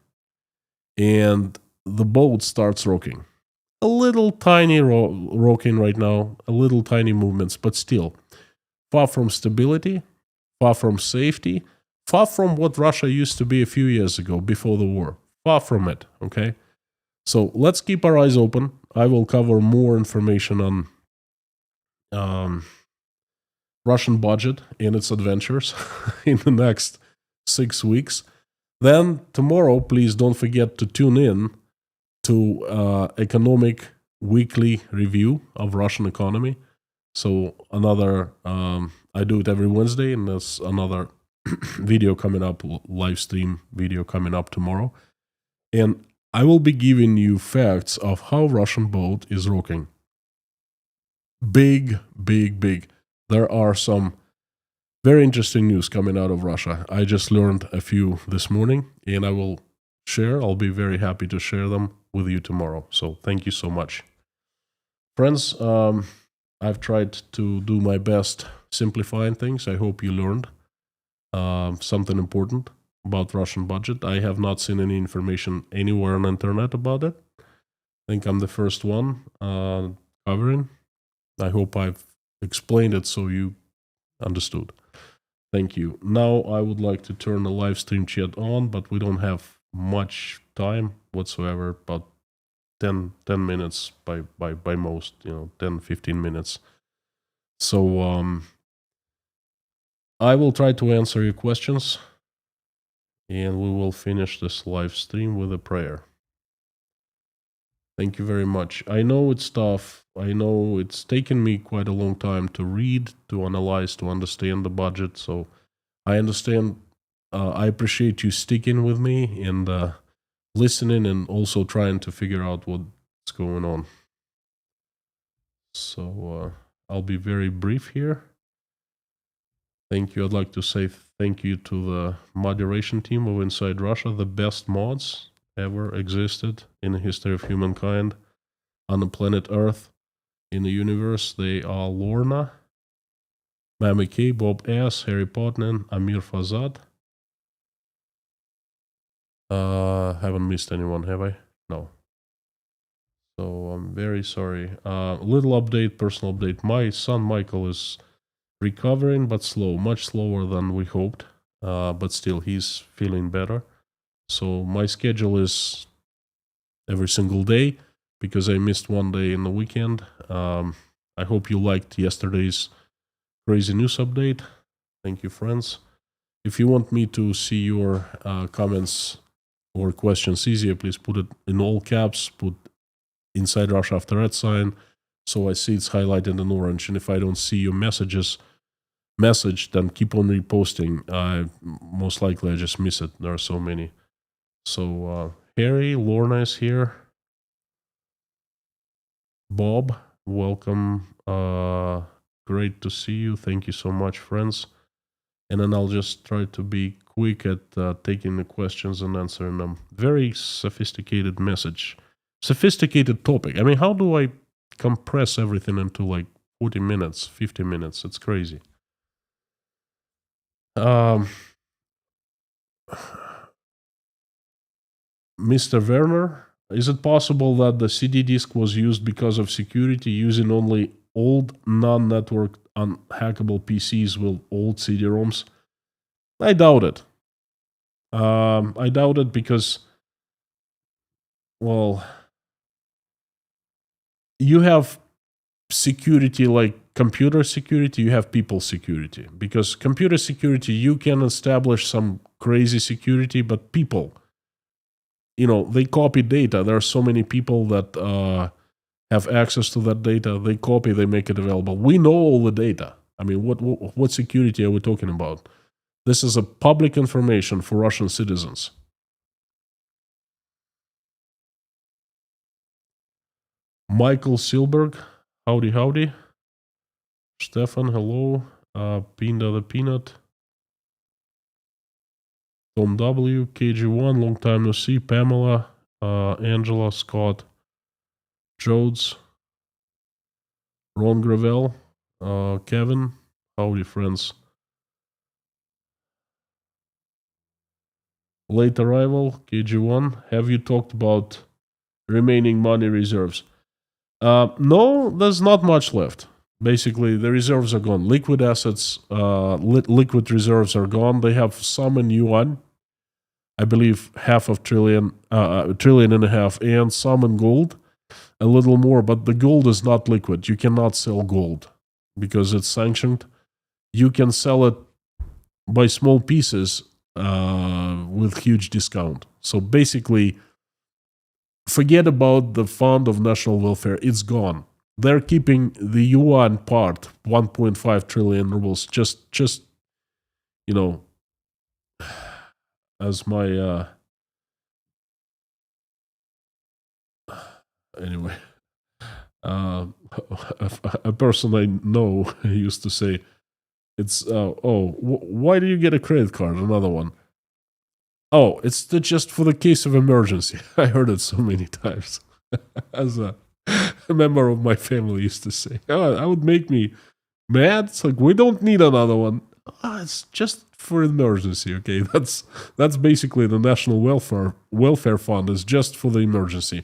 [SPEAKER 1] And the boat starts rocking. a little tiny rocking right now, a little tiny movements, but still far from stability, far from safety, far from what Russia used to be a few years ago before the war. Far from it, okay? So let's keep our eyes open. I will cover more information on Russian budget and its adventures in the next 6 weeks. Then tomorrow, please don't forget to tune in to economic weekly review of Russian economy. So another, I do it every Wednesday, and there's another video coming up, live stream video coming up tomorrow. And I will be giving you facts of how Russian boat is rocking. Big, big, big. There are some very interesting news coming out of Russia. I just learned a few this morning, and I'll be very happy to share them with you tomorrow. So thank you so much. Friends, I've tried to do my best simplifying things. I hope you learned something important about Russian budget. I have not seen any information anywhere on the internet about it. I think I'm the first one covering. I hope I've explained it so you understood. Thank you. Now I would like to turn the live stream chat on, but we don't have much time whatsoever, about 10 minutes by most, 10, 15 minutes. So I will try to answer your questions, and we will finish this live stream with a prayer. Thank you very much. I know it's tough. I know it's taken me quite a long time to read, to analyze, to understand the budget. So I understand. I appreciate you sticking with me and listening, and also trying to figure out what's going on. So I'll be very brief here. Thank you. I'd like to say thank you to the moderation team of Inside Russia, the best mods ever existed in the history of humankind on the planet Earth, in the universe. They are Lorna, Mammy K, Bob S, Harry Potnan, Amir Fazad. Haven't missed anyone, have I? No. So I'm very sorry. Little update, personal update. My son Michael is recovering, but slow, much slower than we hoped. But still, he's feeling better. So my schedule is every single day because I missed one day in the weekend. I hope you liked yesterday's crazy news update. Thank you, friends. If you want me to see your comments or questions easier, please put it in all caps, put Inside Russia after @ so I see it's highlighted in orange. And if I don't see your message, then keep on reposting. Most likely I just miss it. There are so many. So Harry, Lorna is here. Bob, welcome. Great to see you. Thank you so much, friends. And then I'll just try to be quick at taking the questions and answering them. Very sophisticated message. Sophisticated topic. I mean, how do I compress everything into like 40 minutes, 50 minutes? It's crazy. Mr. Werner, is it possible that the CD disk was used because of security, using only old non-networked unhackable PCs with old CD-ROMs? I doubt it. I doubt it because, well, you have security like computer security, you have people security. Because computer security, you can establish some crazy security, but people, they copy data. There are so many people that have access to that data. They copy, they make it available. We know all the data. I mean, what security are we talking about? This is a public information for Russian citizens. Michael Silberg, howdy. Stefan, hello. Pinda the Peanut. Tom W, KG1, long time no see. Pamela, Angela, Scott, Jodes, Ron Gravel, Kevin, howdy, friends. Late arrival, KG1. Have you talked about remaining money reserves? No, there's not much left. Basically, the reserves are gone. Liquid assets, liquid reserves are gone. They have some in yuan, I believe half of trillion, a trillion and a half, and some in gold, a little more. But the gold is not liquid. You cannot sell gold because it's sanctioned. You can sell it by small pieces with huge discount. So basically, forget about the Fund of National Welfare. It's gone. They're keeping the yuan part, 1.5 trillion rubles, just you know, as my anyway. Uh, a person I know used to say, "It's why do you get a credit card?" Another one. Oh, it's just for the case of emergency. I heard it so many times. As a member of my family used to say, "Oh, that would make me mad." It's like we don't need another one. It's just for emergency. Okay, that's basically the National Welfare Fund is just for the emergency.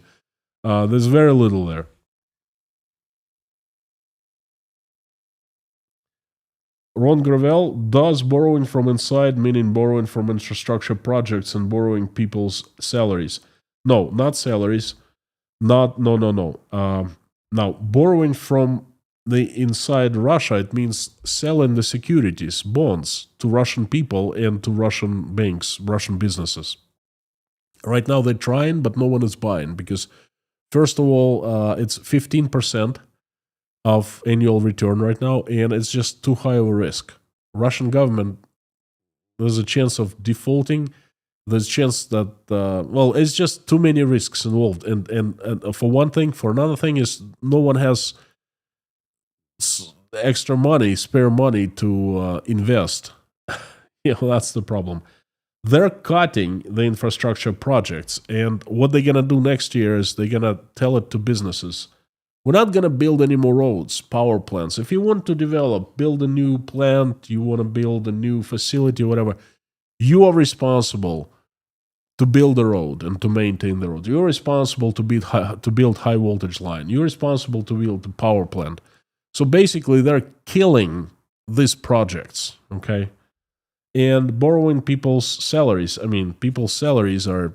[SPEAKER 1] There's very little there. Ron Gravel, does borrowing from inside, meaning borrowing from infrastructure projects and borrowing people's salaries? No, not salaries. Not, no, no, no. Now, borrowing from the inside Russia, it means selling the securities, bonds, to Russian people and to Russian banks, Russian businesses. Right now they're trying, but no one is buying because, first of all, it's 15% of annual return right now, and it's just too high of a risk. Russian government, there's a chance of defaulting. There's a chance that it's just too many risks involved. And for one thing, for another thing is no one has extra money, spare money to invest. That's the problem. They're cutting the infrastructure projects, and what they're gonna do next year is they're gonna tell it to businesses. We're not going to build any more roads, power plants. If you want to develop, build a new plant, you want to build a new facility, whatever, you are responsible to build the road and to maintain the road. You're responsible to build high voltage line. You're responsible to build the power plant. So basically, they're killing these projects, okay? And borrowing people's salaries. I mean, people's salaries are,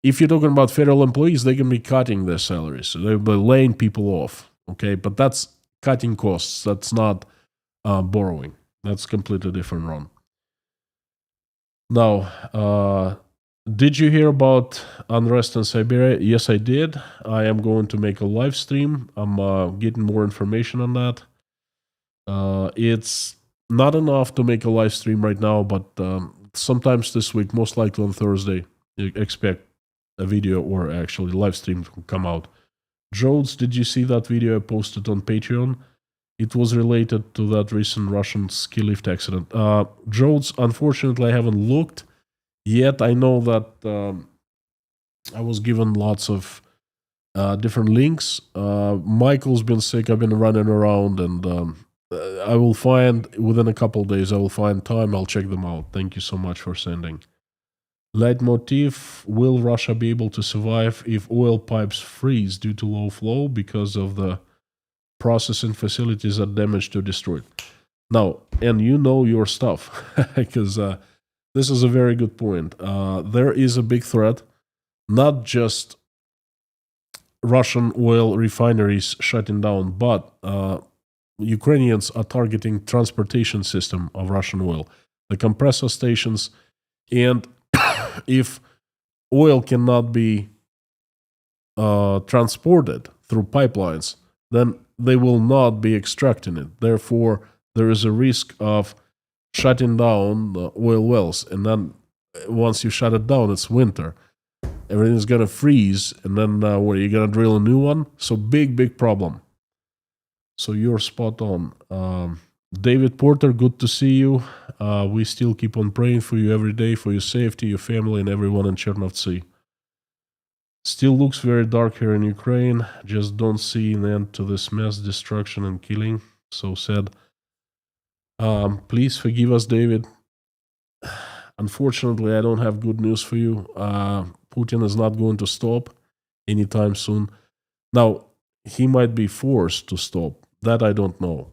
[SPEAKER 1] if you're talking about federal employees, they can be cutting their salaries. So they'll be laying people off. Okay, but that's cutting costs. That's not borrowing. That's completely different run. Now, did you hear about unrest in Siberia? Yes, I did. I am going to make a live stream. I'm getting more information on that. It's not enough to make a live stream right now, but sometimes this week, most likely on Thursday, you expect a video or actually live stream to come out. Jodes, did you see that video I posted on Patreon? It was related to that recent Russian ski lift accident. Jodes, unfortunately, I haven't looked yet. I know that I was given lots of different links. Michael's been sick. I've been running around, and I will find, within a couple days, I will find time. I'll check them out. Thank you so much for sending. Leitmotiv, will Russia be able to survive if oil pipes freeze due to low flow because of the processing facilities are damaged or destroyed? Now, and you know your stuff, because this is a very good point. There is a big threat, not just Russian oil refineries shutting down, but Ukrainians are targeting transportation system of Russian oil, the compressor stations, and if oil cannot be transported through pipelines, then they will not be extracting it. Therefore, there is a risk of shutting down the oil wells. And then once you shut it down, it's winter. Everything's going to freeze. And then what, are you going to drill a new one? So big problem. So you're spot on. David Porter, good to see you. We still keep on praying for you every day, for your safety, your family, and everyone in Chernovtsi. Still looks very dark here in Ukraine. Just don't see an end to this mass destruction and killing. So sad. Please forgive us, David. Unfortunately, I don't have good news for you. Putin is not going to stop anytime soon. Now, he might be forced to stop. That I don't know.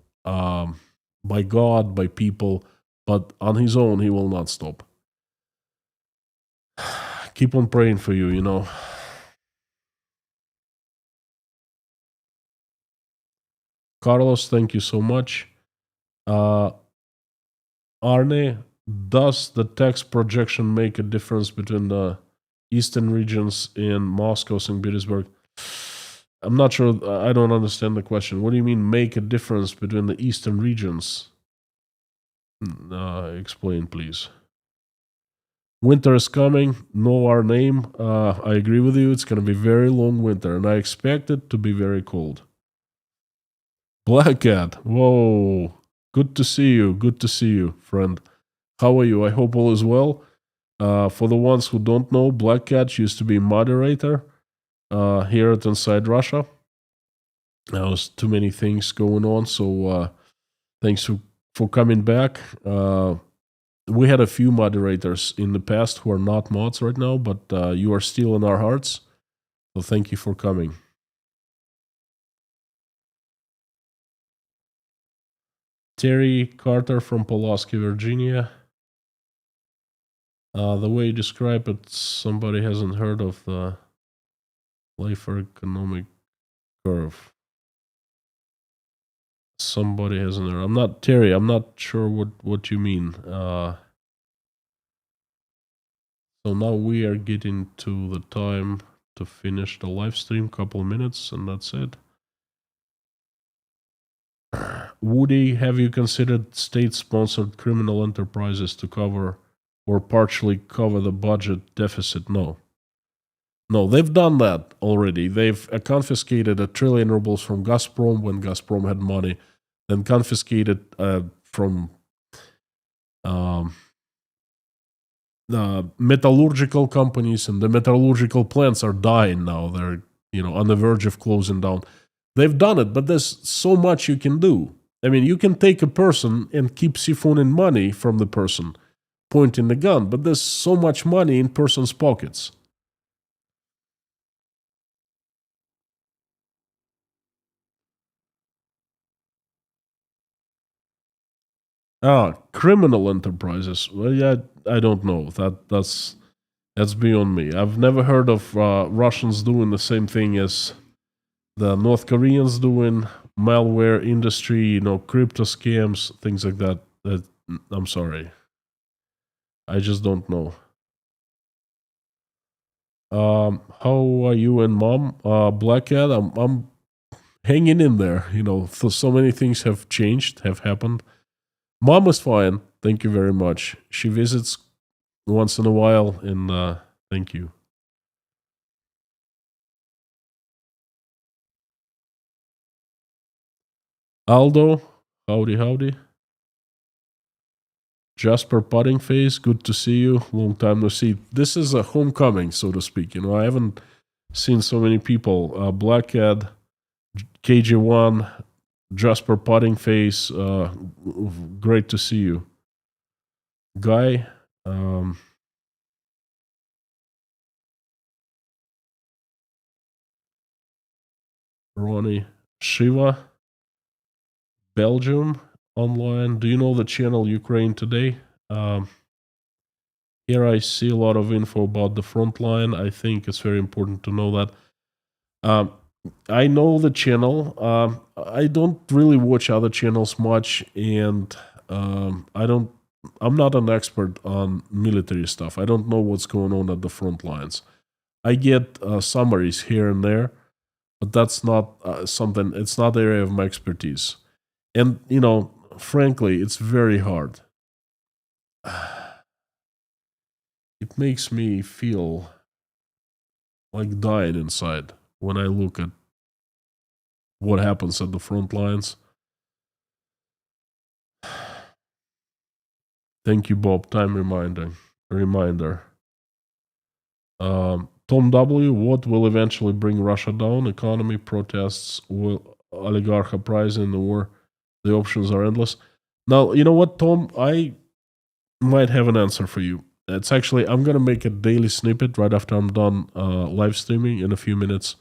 [SPEAKER 1] By God, by people, but on his own, he will not stop. Keep on praying for you, you know. Carlos, thank you so much. Arne, does the tax projection make a difference between the eastern regions in Moscow, St. Petersburg? I'm not sure. I don't understand the question. What do you mean, make a difference between the eastern regions? Explain, please. Winter is coming. Know our name. I agree with you. It's going to be very long winter, and I expect it to be very cold. Black Cat. Whoa. Good to see you. Good to see you, friend. How are you? I hope all is well. For the ones who don't know, Black Cat used to be moderator here at Inside Russia. There was too many things going on, so thanks for coming back. We had a few moderators in the past who are not mods right now, but you are still in our hearts. So thank you for coming. Terry Carter from Pulaski, Virginia. The way you describe it, somebody hasn't heard of the Laffer economic curve. Somebody hasn't heard. I'm not Terry. I'm not sure what you mean. So now we are getting to the time to finish the live stream. Couple of minutes, and that's it. Woody, have you considered state-sponsored criminal enterprises to cover or partially cover the budget deficit? No. No, they've done that already. They've confiscated 1 trillion rubles from Gazprom when Gazprom had money, then confiscated from the metallurgical companies, and the metallurgical plants are dying now. They're on the verge of closing down. They've done it, but there's so much you can do. I mean, you can take a person and keep siphoning money from the person, pointing the gun, but there's so much money in person's pockets. Criminal enterprises. Well, yeah, I don't know. That's beyond me. I've never heard of Russians doing the same thing as the North Koreans doing, malware industry, crypto scams, things like that. I'm sorry. I just don't know. How are you and mom? Black Cat, I'm hanging in there. So many things have changed, have happened. Mom is fine. Thank you very much. She visits once in a while, and thank you. Aldo, howdy. Jasper Putting Face, good to see you. Long time no see. This is a homecoming, so to speak. I haven't seen so many people. Black Cat, KG1, Jasper Putting Face, great to see you. Guy, Ronnie, Shiva, Belgium, online. Do you know the channel Ukraine Today? Here I see a lot of info about the front line. I think it's very important to know that. I know the channel. I don't really watch other channels much, and I'm not an expert on military stuff. I don't know what's going on at the front lines. I get summaries here and there, but that's not something. It's not the area of my expertise. And frankly, it's very hard. It makes me feel like dying inside when I look at what happens at the front lines. Thank you, Bob. Time reminder. Tom W., what will eventually bring Russia down? Economy, protests, oligarch uprising, the war. The options are endless. Now, you know what, Tom? I might have an answer for you. It's actually, I'm going to make a daily snippet right after I'm done live streaming in a few minutes.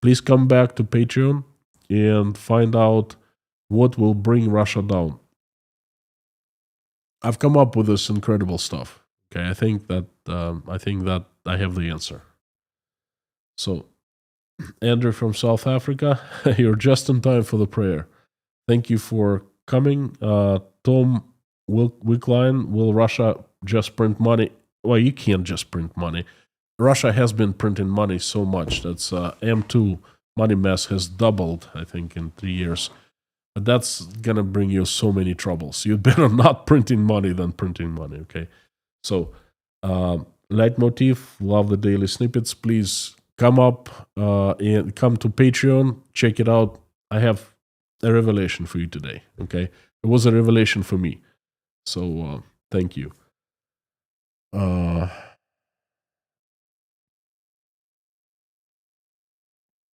[SPEAKER 1] Please come back to Patreon and find out what will bring Russia down. I've come up with this incredible stuff. Okay, I think that I have the answer. So, Andrew from South Africa, you're just in time for the prayer. Thank you for coming. Tom Wickline, will Russia just print money? Well, you can't just print money. Russia has been printing money so much. That's M2 money mass has doubled, I think, in 3 years. But that's going to bring you so many troubles. You'd better not printing money than printing money, okay? So, Leitmotiv, love the daily snippets. Please come up and come to Patreon. Check it out. I have a revelation for you today, okay? It was a revelation for me. So, thank you.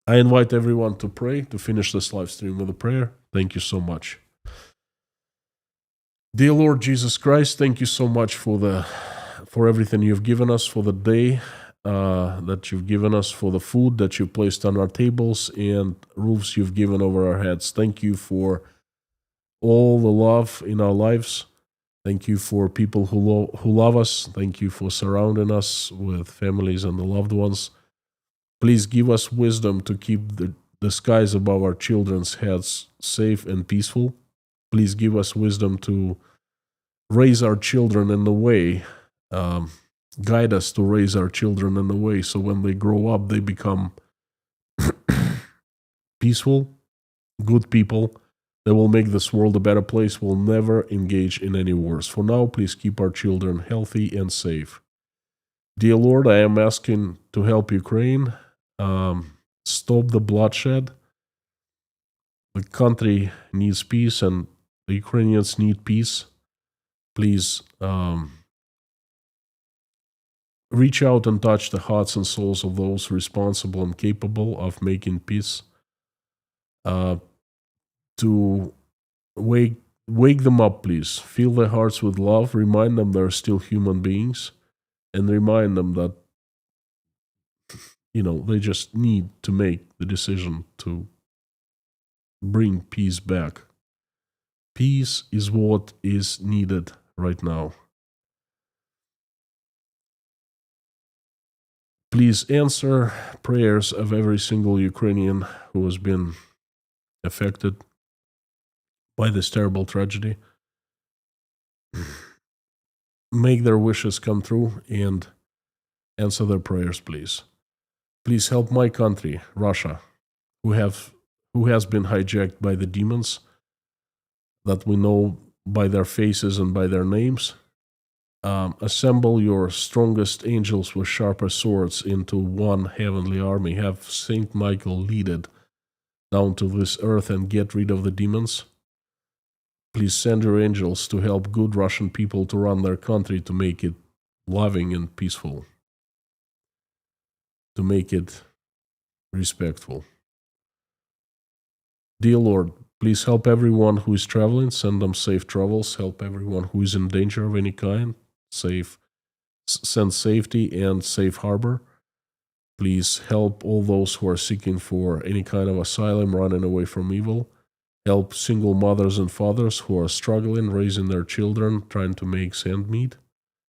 [SPEAKER 1] I invite everyone to pray, to finish this live stream with a prayer. Thank you so much. Dear Lord Jesus Christ, thank you so much for everything you've given us, for the day that you've given us, for the food that you placed on our tables and roofs you've given over our heads. Thank you for all the love in our lives. Thank you for people who love us. Thank you for surrounding us with families and the loved ones. Please give us wisdom to keep the skies above our children's heads safe and peaceful. Please give us wisdom to raise our children in the way, guide us to raise our children in the way so when they grow up, they become peaceful, good people that will make this world a better place, will never engage in any wars. For now, please keep our children healthy and safe. Dear Lord, I am asking to help Ukraine. Stop the bloodshed. The country needs peace and the Ukrainians need peace. Please reach out and touch the hearts and souls of those responsible and capable of making peace. To wake them up, please. Fill their hearts with love. Remind them they're still human beings. And remind them that they just need to make the decision to bring peace back. Peace is what is needed right now. Please answer prayers of every single Ukrainian who has been affected by this terrible tragedy. Make their wishes come true and answer their prayers, please. Please help my country, Russia, who has been hijacked by the demons that we know by their faces and by their names. Assemble your strongest angels with sharper swords into one heavenly army. Have Saint Michael lead it down to this earth and get rid of the demons. Please send your angels to help good Russian people to run their country, to make it loving and peaceful, to make it respectful. Dear Lord, please help everyone who is traveling, send them safe travels. Help everyone who is in danger of any kind, send safety and safe harbor. Please help all those who are seeking for any kind of asylum, running away from evil. Help single mothers and fathers who are struggling, raising their children, trying to make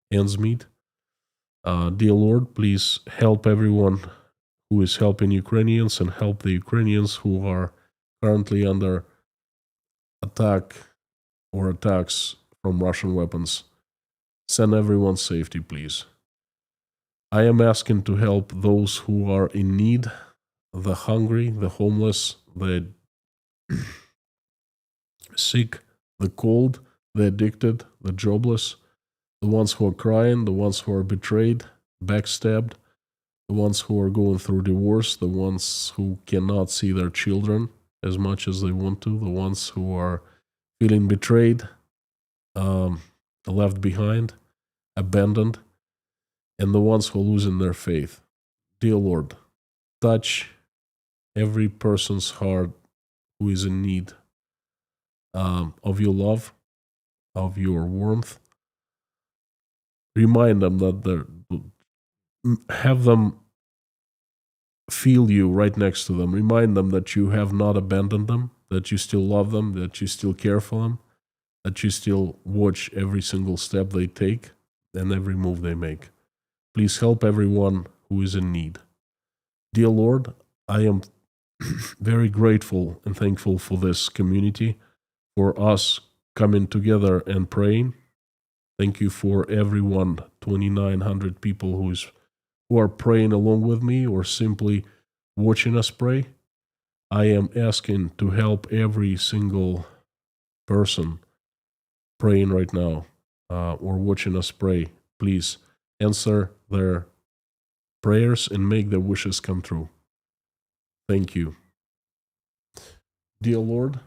[SPEAKER 1] ends meet. Dear Lord, please help everyone who is helping Ukrainians and help the Ukrainians who are currently under attack or attacks from Russian weapons. Send everyone safety, please. I am asking to help those who are in need, the hungry, the homeless, the sick, the cold, the addicted, the jobless, the ones who are crying, the ones who are betrayed, backstabbed, the ones who are going through divorce, the ones who cannot see their children as much as they want to, the ones who are feeling betrayed, left behind, abandoned, and the ones who are losing their faith. Dear Lord, touch every person's heart who is in need of your love, of your warmth. Remind them that have them feel you right next to them. Remind them that you have not abandoned them, that you still love them, that you still care for them, that you still watch every single step they take and every move they make. Please help everyone who is in need. Dear Lord, I am very grateful and thankful for this community, for us coming together and praying. Thank you for everyone, 2,900 people who are praying along with me or simply watching us pray. I am asking to help every single person praying right now or watching us pray. Please answer their prayers and make their wishes come true. Thank you. Dear Lord,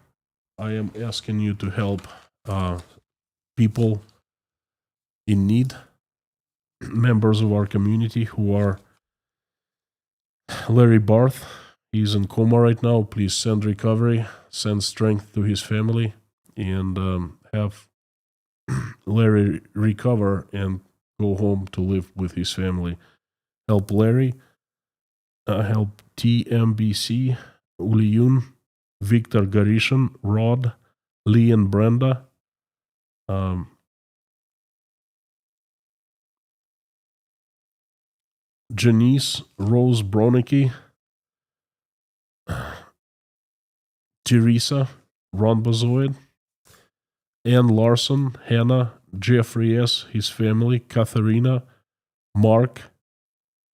[SPEAKER 1] I am asking you to help people in need, members of our community who are Larry Barth. He's in coma right now. Please send recovery, send strength to his family, and have Larry recover and go home to live with his family. Help Larry. Help TMBC, Uliyun, Victor Garishan, Rod, Lee and Brenda. Janice, Rose Bronicky, Teresa, Ron Bazoid, Ann Larson, Hannah, Jeffrey S., his family, Katharina, Mark,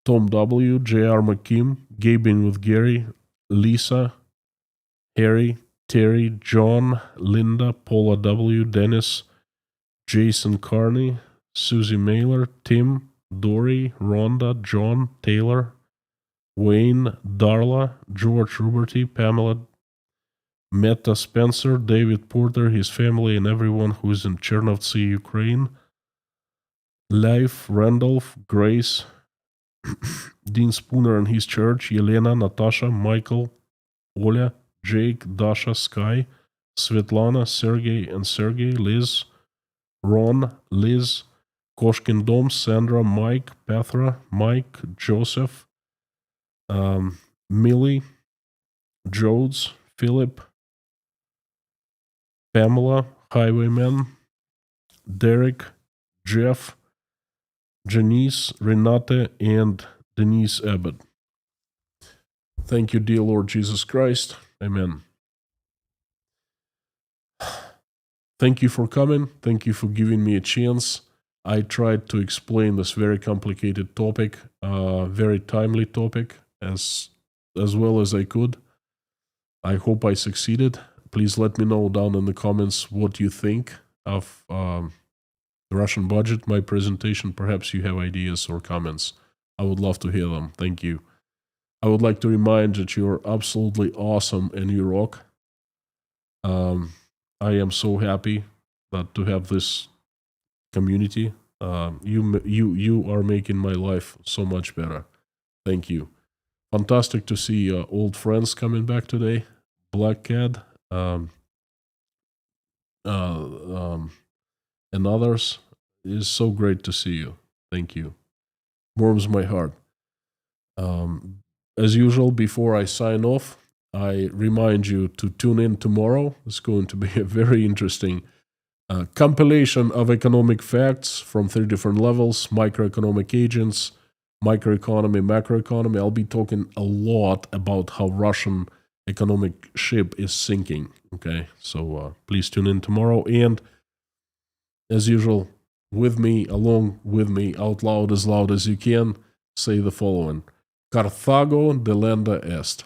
[SPEAKER 1] Tom W., J.R. McKim, Gabin with Gary, Lisa, Harry, Terry, John, Linda, Paula W., Dennis, Jason Carney, Susie Mailer, Tim, Dory, Rhonda, John, Taylor, Wayne, Darla, George Ruberty, Pamela, Meta Spencer, David Porter, his family, and everyone who is in Chernovtsi, Ukraine. Leif, Randolph, Grace, Dean Spooner and his church, Yelena, Natasha, Michael, Oля, Jake, Dasha, Sky, Svetlana, Sergey and Sergey, Liz, Ron, Liz, Koshkin Dom, Sandra, Mike, Petra, Mike, Joseph, Millie, Jodes, Philip, Pamela, Highwayman, Derek, Jeff, Janice, Renate, and Denise Abbott. Thank you, dear Lord Jesus Christ. Amen. Thank you for coming. Thank you for giving me a chance. I tried to explain this very complicated topic, very timely topic, as well as I could. I hope I succeeded. Please let me know down in the comments what you think of the Russian budget, my presentation. Perhaps you have ideas or comments. I would love to hear them. Thank you. I would like to remind that you're absolutely awesome and you rock. I am so happy that to have this community. You are making my life so much better. Thank you. Fantastic to see old friends coming back today. Black Cat, and others. It is so great to see you. Thank you. Warms my heart. As usual, before I sign off, I remind you to tune in tomorrow. It's going to be a very interesting compilation of economic facts from 3 different levels: microeconomic agents, microeconomy, macroeconomy. I'll be talking a lot about how Russian economic ship is sinking. Okay, so please tune in tomorrow. And as usual, along with me, out loud as you can, say the following: Carthago delenda est.